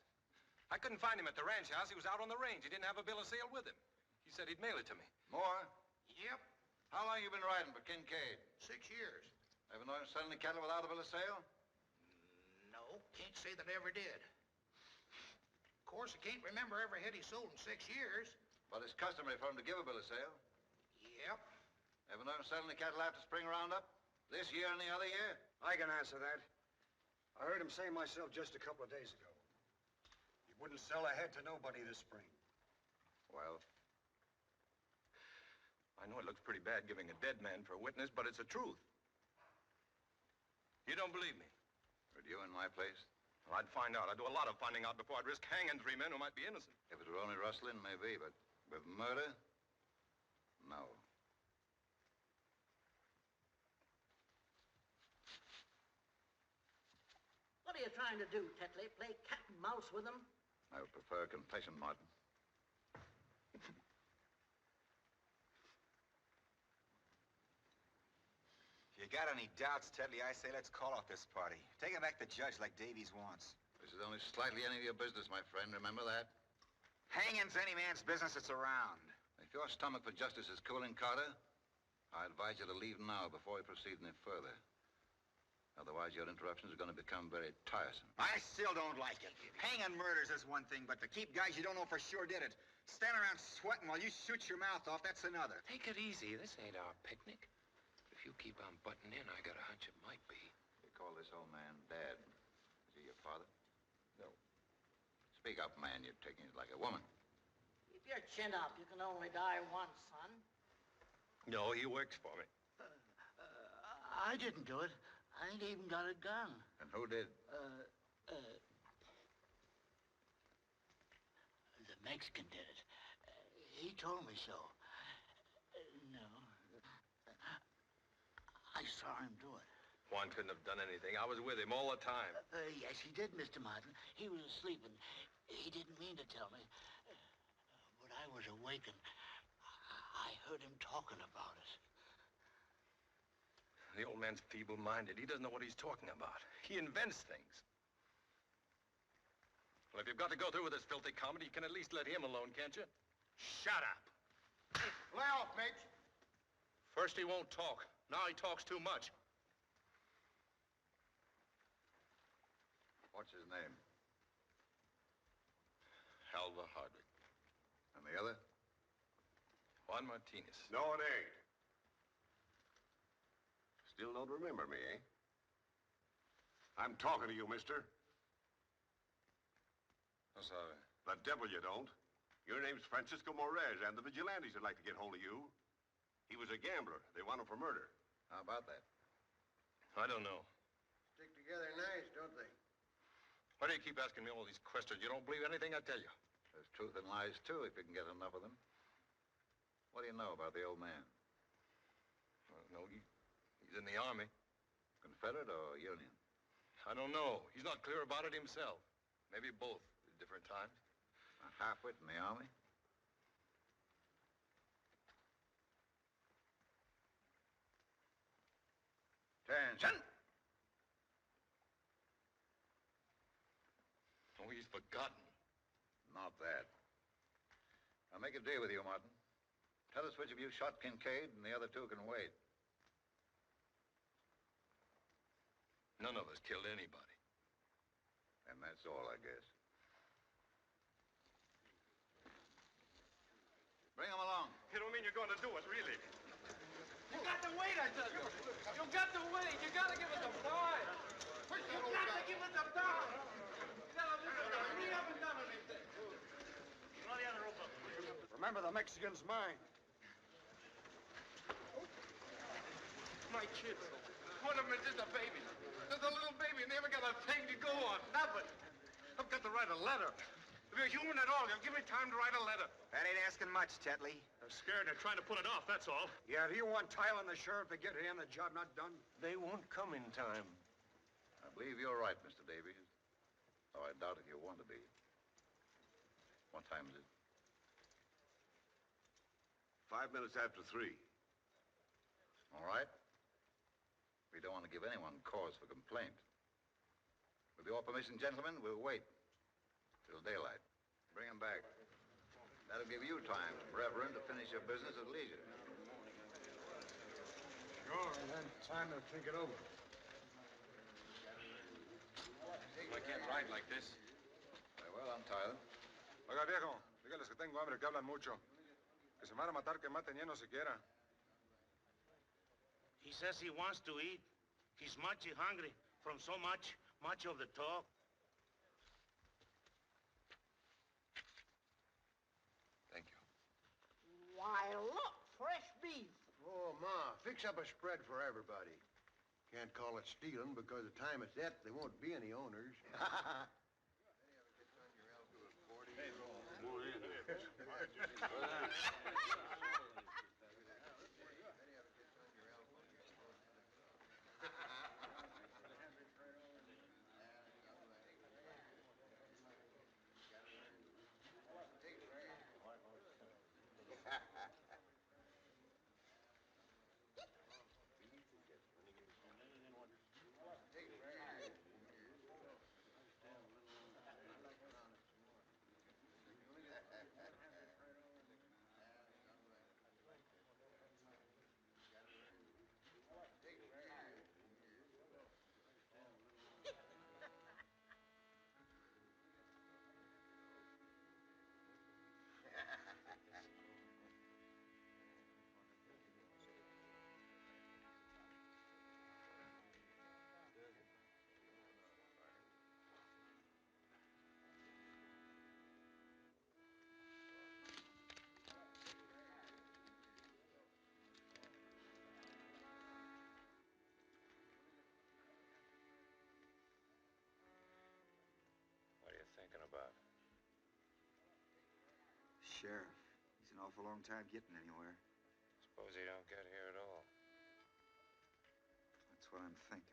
I couldn't find him at the ranch house. He was out on the range. He didn't have a bill of sale with him. He said he'd mail it to me. More? Yep, How long you been riding for Kincaid? 6 years. Ever known him selling the cattle without a bill of sale? No, can't say that I ever did. Of course, I can't remember every head he sold in 6 years. But it's customary for him to give a bill of sale. Yep. Ever known him selling the cattle after spring roundup? This year and the other year? I can answer that. I heard him say myself just a couple of days ago. He wouldn't sell a head to nobody this spring. Well? I know it looks pretty bad giving a dead man for a witness, but it's the truth. You don't believe me? Would you in my place? Well, I'd find out. I'd do a lot of finding out before I'd risk hanging 3 men who might be innocent. If it were only rustling, maybe, but with murder? No. Let What are you trying to do, Tetley? Play cat and mouse with them? I would prefer a confession, Martin. If you got any doubts, Tetley, I say let's call off this party. Take him back to Judge like Davies wants. This is only slightly any of your business, my friend. Remember that? Hanging's any man's business that's around. If your stomach for justice is cooling, Carter, I advise you to leave now before we proceed any further. Otherwise, your interruptions are going to become very tiresome. I still don't like it. Hanging murders is one thing, but to keep guys you don't know for sure did it, stand around sweating while you shoot your mouth off, that's another. Take it easy. This ain't our picnic. If you keep on butting in, I got a hunch it might be. You call this old man Dad. Is he your father? No. Speak up, man. You're taking it like a woman. Keep your chin up. You can only die once, son. No, he works for me. I didn't do it. I ain't even got a gun. And who did? The Mexican did it. He told me so. No. I saw him do it. Juan couldn't have done anything. I was with him all the time. Yes, he did, Mr. Martin. He was asleep, and he didn't mean to tell me. But I was awake, and I heard him talking about it. The old man's feeble-minded. He doesn't know what he's talking about. He invents things. Well, if you've got to go through with this filthy comedy, you can at least let him alone, can't you? Shut up. Lay off, mates. First he won't talk. Now he talks too much. What's his name? Alva Hardwick. And the other? Juan Martinez. No, it ain't. Still don't remember me, eh? I'm talking to you, mister. I'm sorry. The devil you don't. Your name's Francisco Morez, and the vigilantes would like to get hold of you. He was a gambler. They want him for murder. How about that? I don't know. Stick together nice, don't they? Why do you keep asking me all these questions? You don't believe anything I tell you. There's truth and lies, too, if you can get enough of them. What do you know about the old man? No, he's in the Army. Confederate or Union? I don't know. He's not clear about it himself. Maybe both at different times. A halfwit in the Army? Attention! Oh, he's forgotten. Not that. I'll make a deal with you, Martin. Tell us which of you shot Kincaid, and the other two can wait. None of us killed anybody. And that's all, I guess. Bring him along. You don't mean you're going to do it, really? You got to wait, I tell you. You got to wait. You got to give us some time. You got to give us some time. Tell him this is we haven't done anything. Throw the other rope up. Remember, the Mexican's mine. My kids. One of them is just a baby. Just a little baby, and they haven't got a thing to go on. Nothing. I've got to write a letter. If you're human at all, you'll give me time to write a letter. That ain't asking much, Tetley. They're scared. They're trying to put it off, that's all. Yeah, do you want Tyler and the sheriff to get here and the job not done? They won't come in time. I believe you're right, Mr. Davies. Though I doubt if you want to be. What time is it? 5 minutes after 3. All right. We don't want to give anyone cause for complaint. With your permission, gentlemen, we'll wait till daylight. Bring him back. That'll give you time, Reverend, to finish your business at leisure. Sure, and then time to think it over. I can't ride like this. Very well, I'm Tyler. Oiga, viejo, dígales que tengo hambre, que hablan mucho. Que se me van a matar, que maten lleno siquiera. He says he wants to eat. He's mighty hungry from so much of the talk. Thank you. Why, look, fresh beef. Oh, Ma, fix up a spread for everybody. Can't call it stealing because the time it's at, there won't be any owners. sheriff. He's an awful long time getting anywhere. Suppose he don't get here at all. That's what I'm thinking.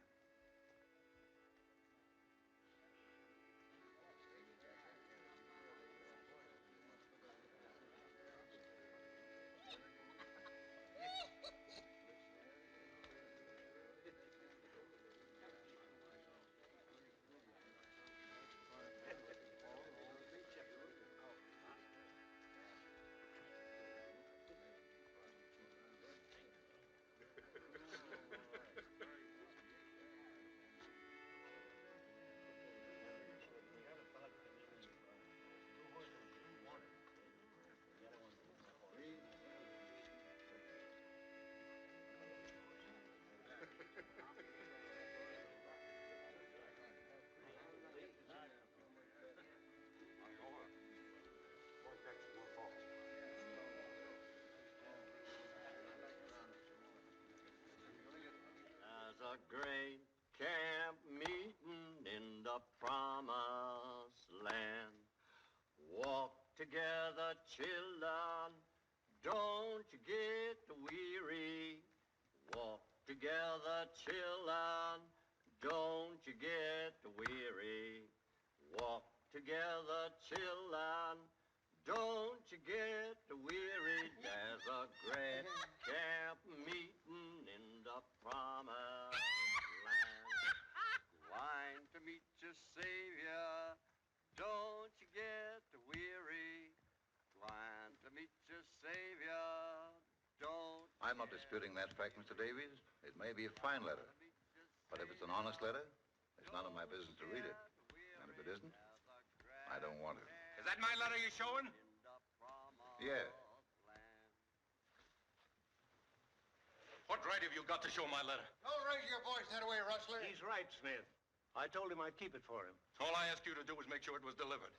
There's a great camp meeting in the promised land. Walk together, children, don't you get weary. Walk together, children, don't you get weary. Walk together, children, don't you get weary. There's a great camp meeting in the promised land. Wine to meet your Savior, don't you get weary. Wine to meet your Savior, don't. I'm not disputing that fact, Mr. Davies. It may be a fine letter. But if it's an honest letter, it's none of my business to read it. And if it isn't, I don't want it. Is that my letter you're showing? Yeah. What right have you got to show my letter? Don't raise your voice that way, Rustler. He's right, Smith. I told him I'd keep it for him. All I asked you to do was make sure it was delivered.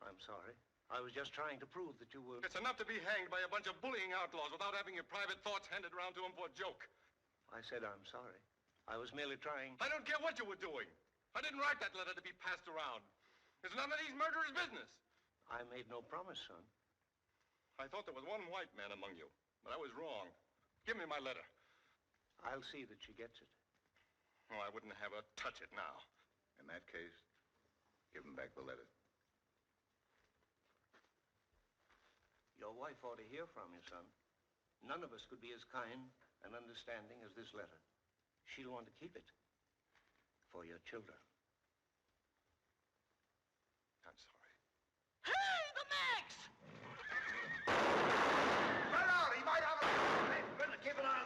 I'm sorry. I was just trying to prove that you were... It's enough to be hanged by a bunch of bullying outlaws without having your private thoughts handed around to them for a joke. I said I'm sorry. I was merely trying... I don't care what you were doing. I didn't write that letter to be passed around. It's none of these murderers' business. I made no promise, son. I thought there was one white man among you, but I was wrong. Give me my letter. I'll see that she gets it. Oh, I wouldn't have her touch it now. In that case, give him back the letter. Your wife ought to hear from you, son. None of us could be as kind and understanding as this letter. She'll want to keep it for your children. I'm sorry. Hey, the Max! Run out! He might have a... Hey, better keep it on.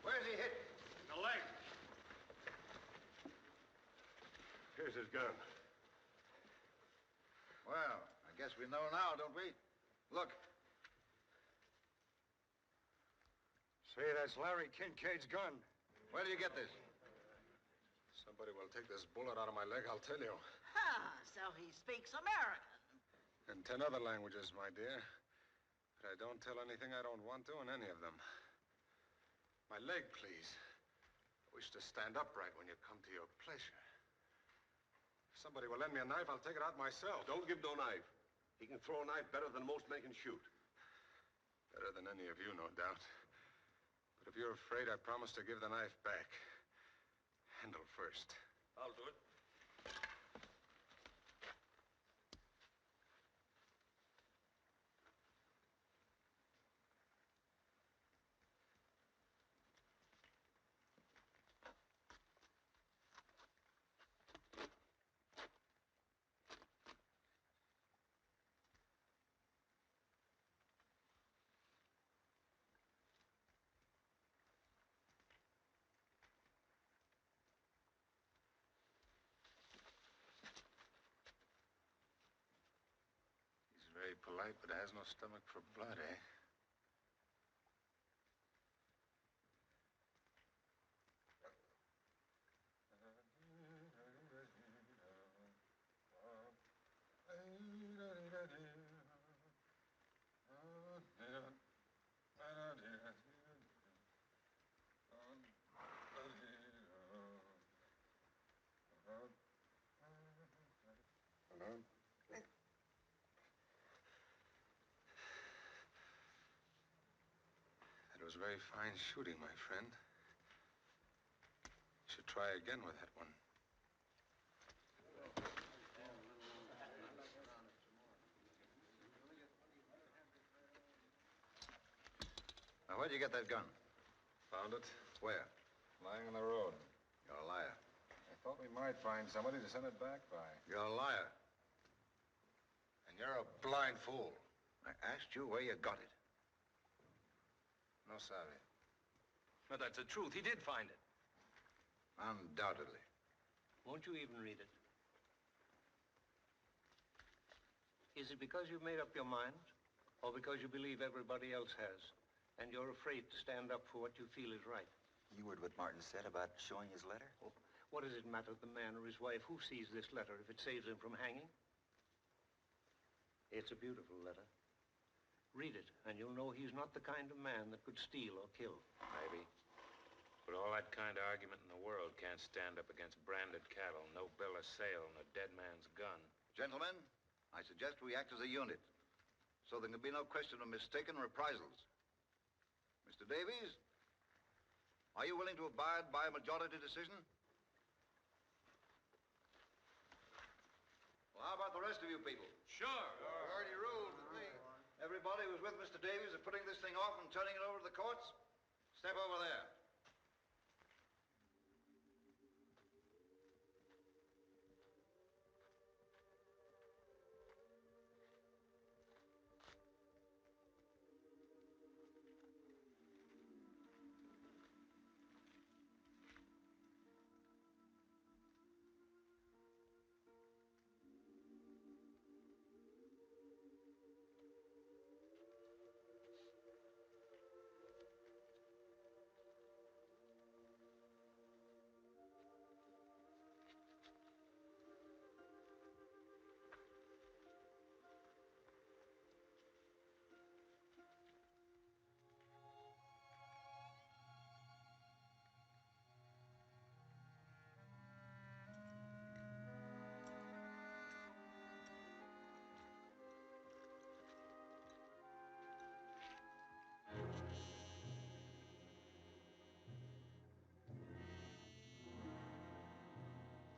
Where's he hit? The leg. Here's his gun. Well, I guess we know now, don't we? Look. Say, that's Larry Kincaid's gun. Where do you get this? Somebody will take this bullet out of my leg, I'll tell you. Ah, so he speaks American. And 10 other languages, my dear. But I don't tell anything I don't want to in any of them. My leg, please. I wish to stand upright when you come to your pleasure. If somebody will lend me a knife, I'll take it out myself. Don't give no knife. He can throw a knife better than most men can shoot. Better than any of you, no doubt. But if you're afraid, I promise to give the knife back. Handle first. I'll do it. light, but it has no stomach for blood, eh? It was very fine shooting, my friend. You should try again with that one. Now, where'd you get that gun? Found it. Where? Lying on the road. You're a liar. I thought we might find somebody to send it back by. You're a liar. And you're a blind fool. I asked you where you got it. No sabe. No, that's the truth. He did find it. Undoubtedly. Won't you even read it? Is it because you've made up your mind, or because you believe everybody else has, and you're afraid to stand up for what you feel is right? You heard what Martin said about showing his letter? Oh, what does it matter to the man or his wife who sees this letter if it saves him from hanging? It's a beautiful letter. Read it, and you'll know he's not the kind of man that could steal or kill. Maybe. But all that kind of argument in the world can't stand up against branded cattle, no bill of sale, and a dead man's gun. Gentlemen, I suggest we act as a unit, so there can be no question of mistaken reprisals. Mr. Davies, are you willing to abide by a majority decision? Well, how about the rest of you people? Sure. Already ruled with me. Everybody who's with Mr. Davies is putting this thing off and turning it over to the courts? Step over there.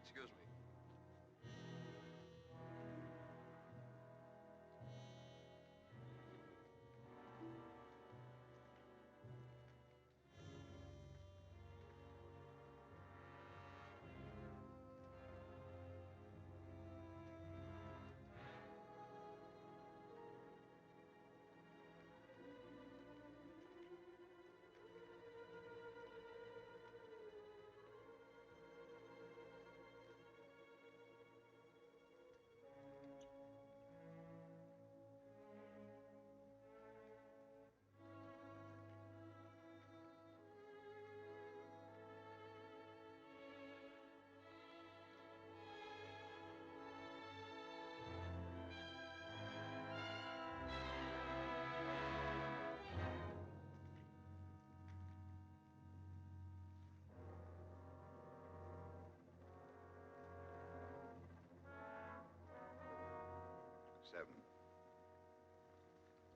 Excuse me. Seven.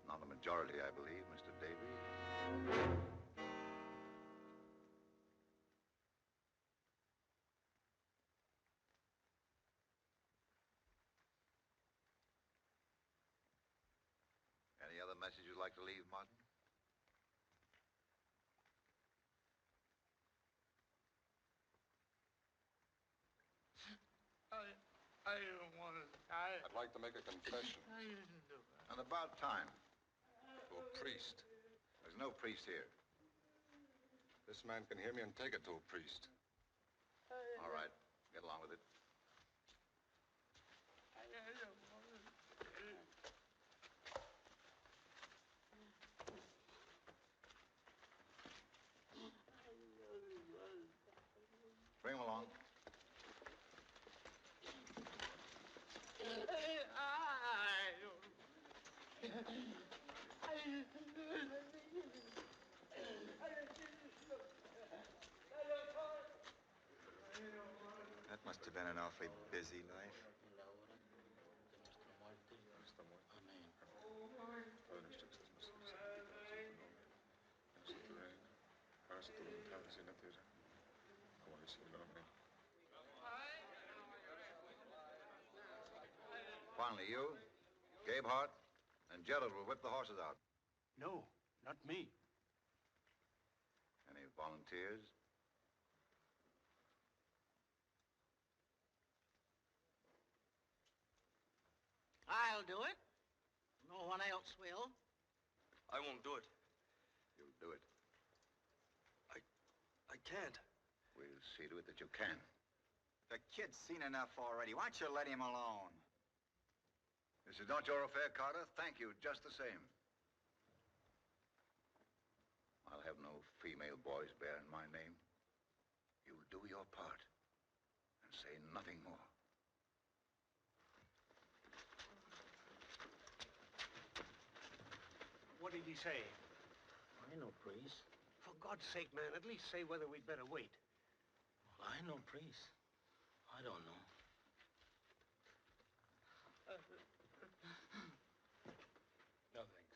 Not a majority, I believe, Mr. Davies. Any other message you'd like to leave, Martin? I don't want to die. I'd like to make a confession. I didn't do it. And about time. To a priest. There's no priest here. This man can hear me and take it to a priest. All right. Get along with it. I don't want to. have been an awfully busy life. Finally, you, Gabe Hart, and Gerald will whip the horses out. No, not me. Any volunteers? I'll do it. No one else will. I won't do it. You'll do it. I can't. We'll see to it that you can. The kid's seen enough already. Why don't you let him alone? This is not your affair, Carter. Thank you, just the same. I'll have no female boys bearing my name. You'll do your part and say nothing more. What did he say? I know, priest. For God's sake, man, at least say whether we'd better wait. Well, I know, priest. I don't know. No, thanks.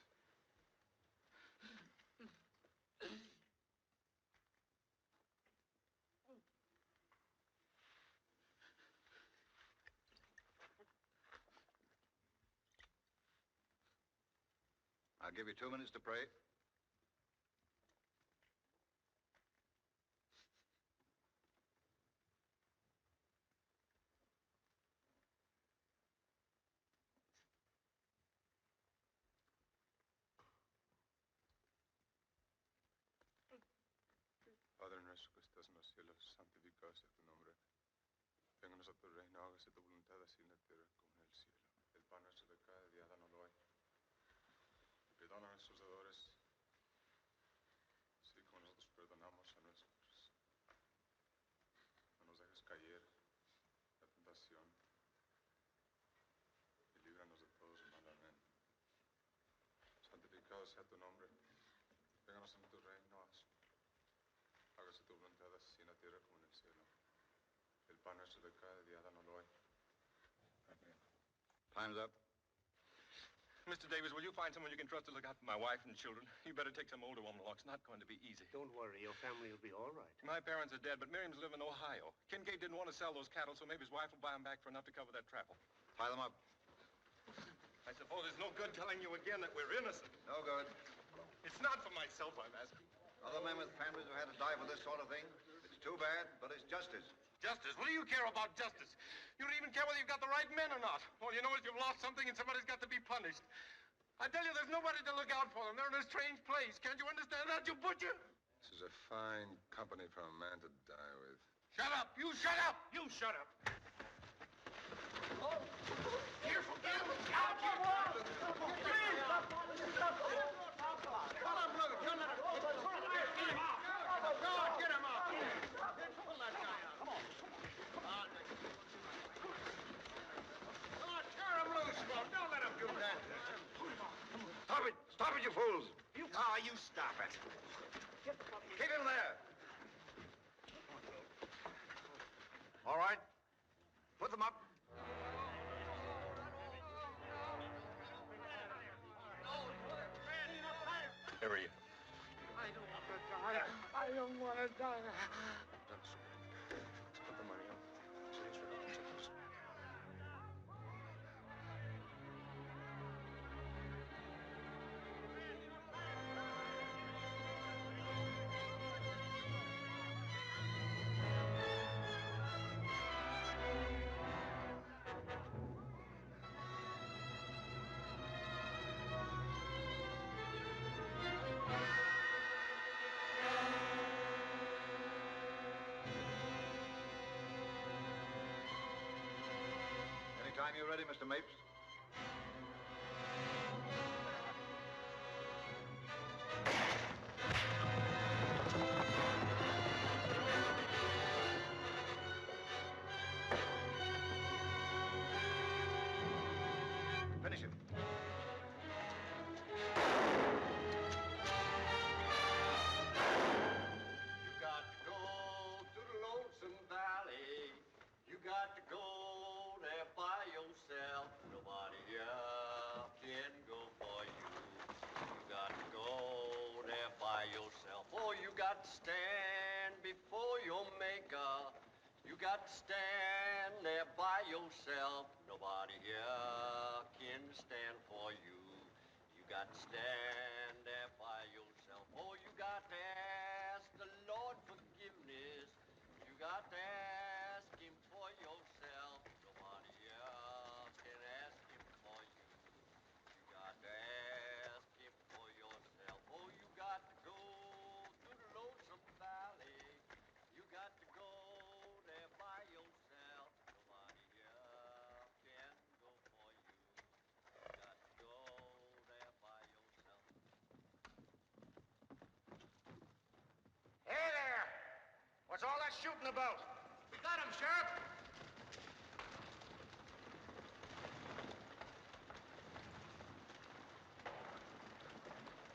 I'll give you 2 minutes to pray. Padre nuestro que estás en los cielos, santificado sea tu nombre. Venga a nosotros tu reino, hágase tu voluntad así en la tierra como en el cielo. El pan nuestro de cada día, dánoslo hoy. Perdona a nuestros deudores, así como nosotros perdonamos a nuestros. No nos dejes caer en la tentación y líbranos de todos el mal. Amén. Santificado sea tu nombre. Vénganos en tu reino. Hágase tu voluntad así en la tierra como en el cielo. El pan nuestro de cada día, dánoslo hoy. Amén. Time's up. Mr. Davis, will you find someone you can trust to look out for my wife and children? You better take some older woman along. It's not going to be easy. Don't worry, your family will be all right. My parents are dead, but Miriam's live in Ohio. Kincaid didn't want to sell those cattle, so maybe his wife will buy them back for enough to cover that travel. Tie them up. I suppose it's no good telling you again that we're innocent. No good. It's not for myself I'm asking. Other men with families who had to die for this sort of thing. It's too bad, but it's justice. Justice? What do you care about justice? You don't even care whether you've got the right men or not. All you know is you've lost something and somebody's got to be punished. I tell you, there's nobody to look out for them. They're in a strange place. Can't you understand that, you butcher? This is a fine company for a man to die with. Shut up! You shut up! You shut up! Careful, careful! Out here! Come on, brother. Come on. Get him out. Pull that guy out. Come on. Tear him loose, Bob. Don't let him do that. Stop it! Stop it, you fools! You stop it. Keep him there! All right. Put them up. Harry. I don't want to die. I don't want to die. Put the money up. Anytime you're ready, Mr. Mapes. Finish him. You got to go to the lonesome valley. You got got to stand before your maker. You got to stand there by yourself. Nobody here can stand for you. You got to stand there by yourself. Oh, you got to ask the Lord forgiveness. You got to ask him for yourself. Nobody here can ask him for you. You got to ask him for yourself. Oh, you got to go through the lonesome valley. You got to go there by yourself. Nobody here can go for you. You got to go there by yourself. Hey there! What's all that shooting about? We got him, Sheriff!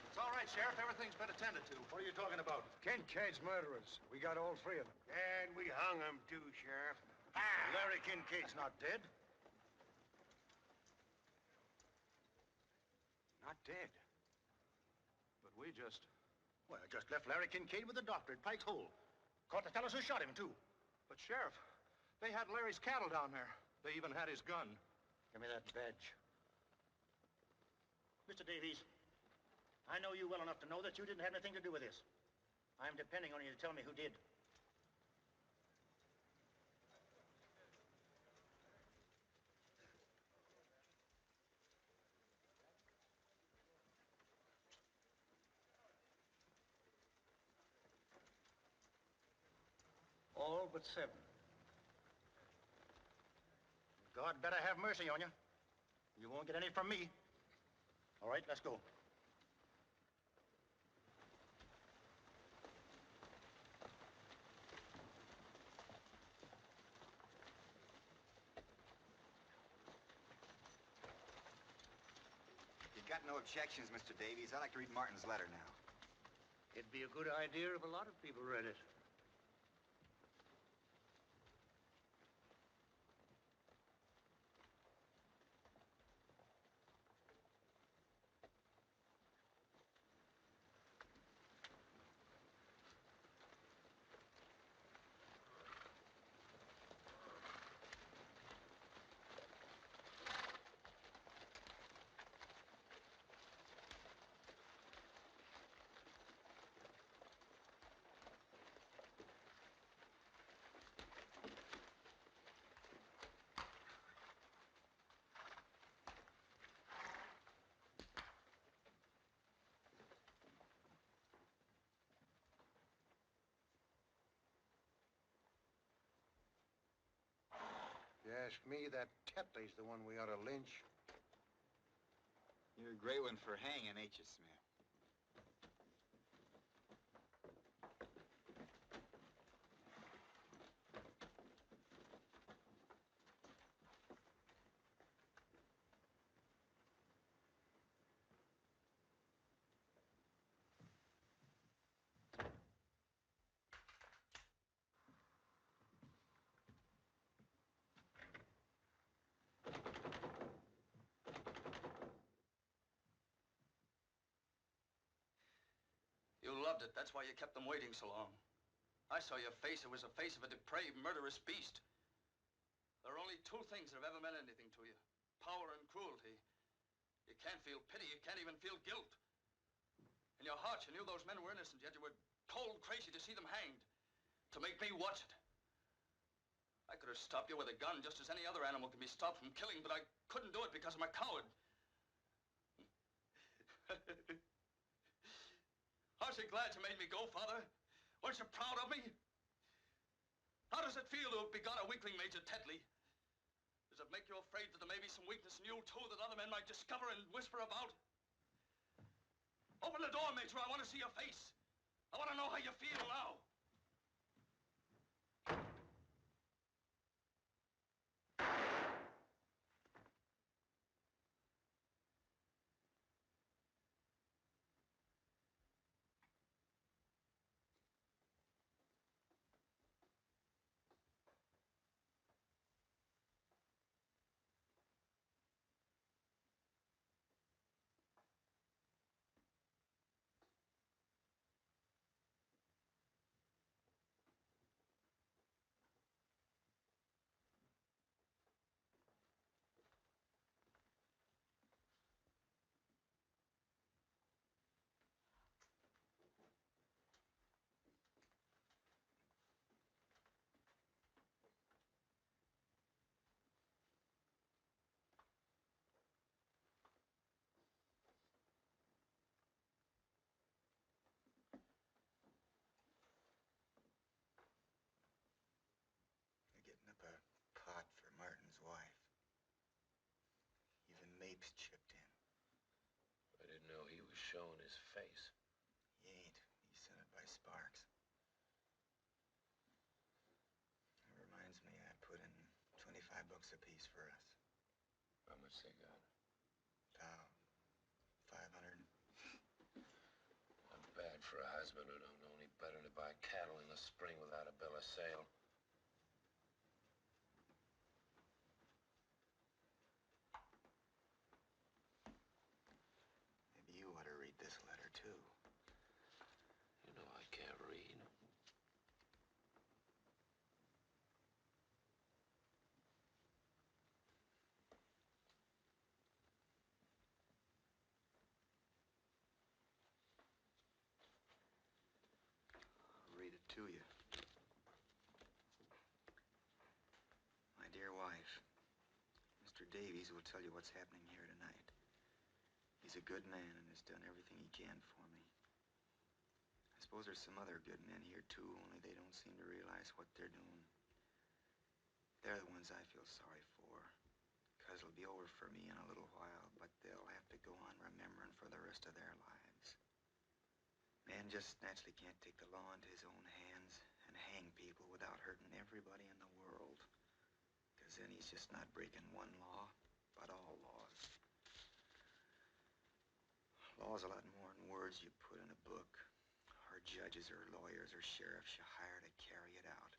It's all right, Sheriff. Everything's been attended to. What are you talking about? Kincaid's murderers. We got all three of them. And we hung him too, Sheriff. Larry Kincaid's not dead. Not dead. But we just left Larry Kincaid with the doctor at Pike's Hole. Caught the fellows who shot him, too. But, Sheriff, they had Larry's cattle down there. They even had his gun. Give me that badge. Mr. Davies, I know you well enough to know that you didn't have anything to do with this. I'm depending on you to tell me who did. All but 7. God better have mercy on you. You won't get any from me. All right, let's go. You got no objections, Mr. Davies? I'd like to read Martin's letter now. It'd be a good idea if a lot of people read it. You ask me, that Tetley's the one we ought to lynch. You're a great one for hanging, ain't you, Smith? You loved it. That's why you kept them waiting so long. I saw your face. It was the face of a depraved, murderous beast. There are only 2 things that have ever meant anything to you. Power and cruelty. You can't feel pity. You can't even feel guilt. In your heart, you knew those men were innocent, yet you were cold crazy to see them hanged. To make me watch it. I could have stopped you with a gun just as any other animal can be stopped from killing, but I couldn't do it because I'm a coward. Aren't you glad you made me go, Father? Weren't you proud of me? How does it feel to have begot a weakling, Major Tetley? Does it make you afraid that there may be some weakness in you, too, that other men might discover and whisper about? Open the door, Major. I want to see your face. I want to know how you feel now. tape's chipped in. I didn't know he was showing his face. He ain't. He sent it by Sparks. It reminds me, I put in $25 apiece for us. How much they got? About 500. Not bad for a husband who don't know any better than to buy cattle in the spring without a bill of sale. Maybe you ought to read this letter, too. You know I can't read. I'll read it to you. My dear wife, Mr. Davies will tell you what's happening here tonight. He's a good man and has done everything he can for me. I suppose there's some other good men here, too, only they don't seem to realize what they're doing. They're the ones I feel sorry for, because it'll be over for me in a little while, but they'll have to go on remembering for the rest of their lives. Man just naturally can't take the law into his own hands and hang people without hurting everybody in the world, because then he's just not breaking one law, but all laws. Law's a lot more than words you put in a book, or judges or lawyers or sheriffs you hire to carry it out.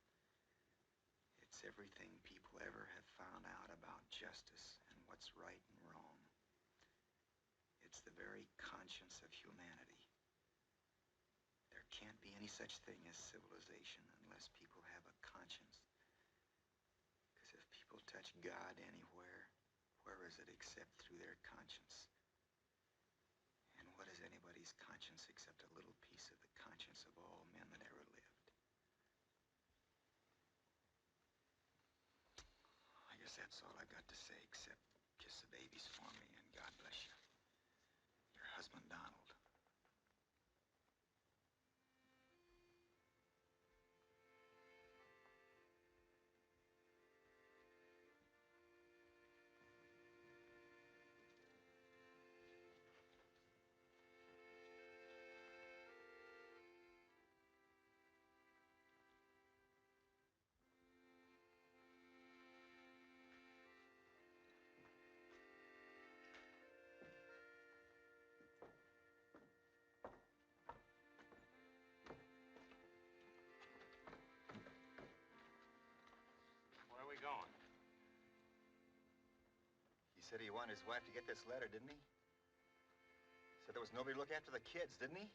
It's everything people ever have found out about justice and what's right and wrong. It's the very conscience of humanity. There can't be any such thing as civilization unless people have a conscience. Because if people touch God anywhere, where is it except through their conscience? And what is anybody's conscience except a little piece of the conscience of all men that ever lived? I guess that's all I got to say, except kiss the babies for me, and God bless you. Your husband, Donald. Where are we going? He said he wanted his wife to get this letter, didn't he? Said there was nobody to look after the kids, didn't he?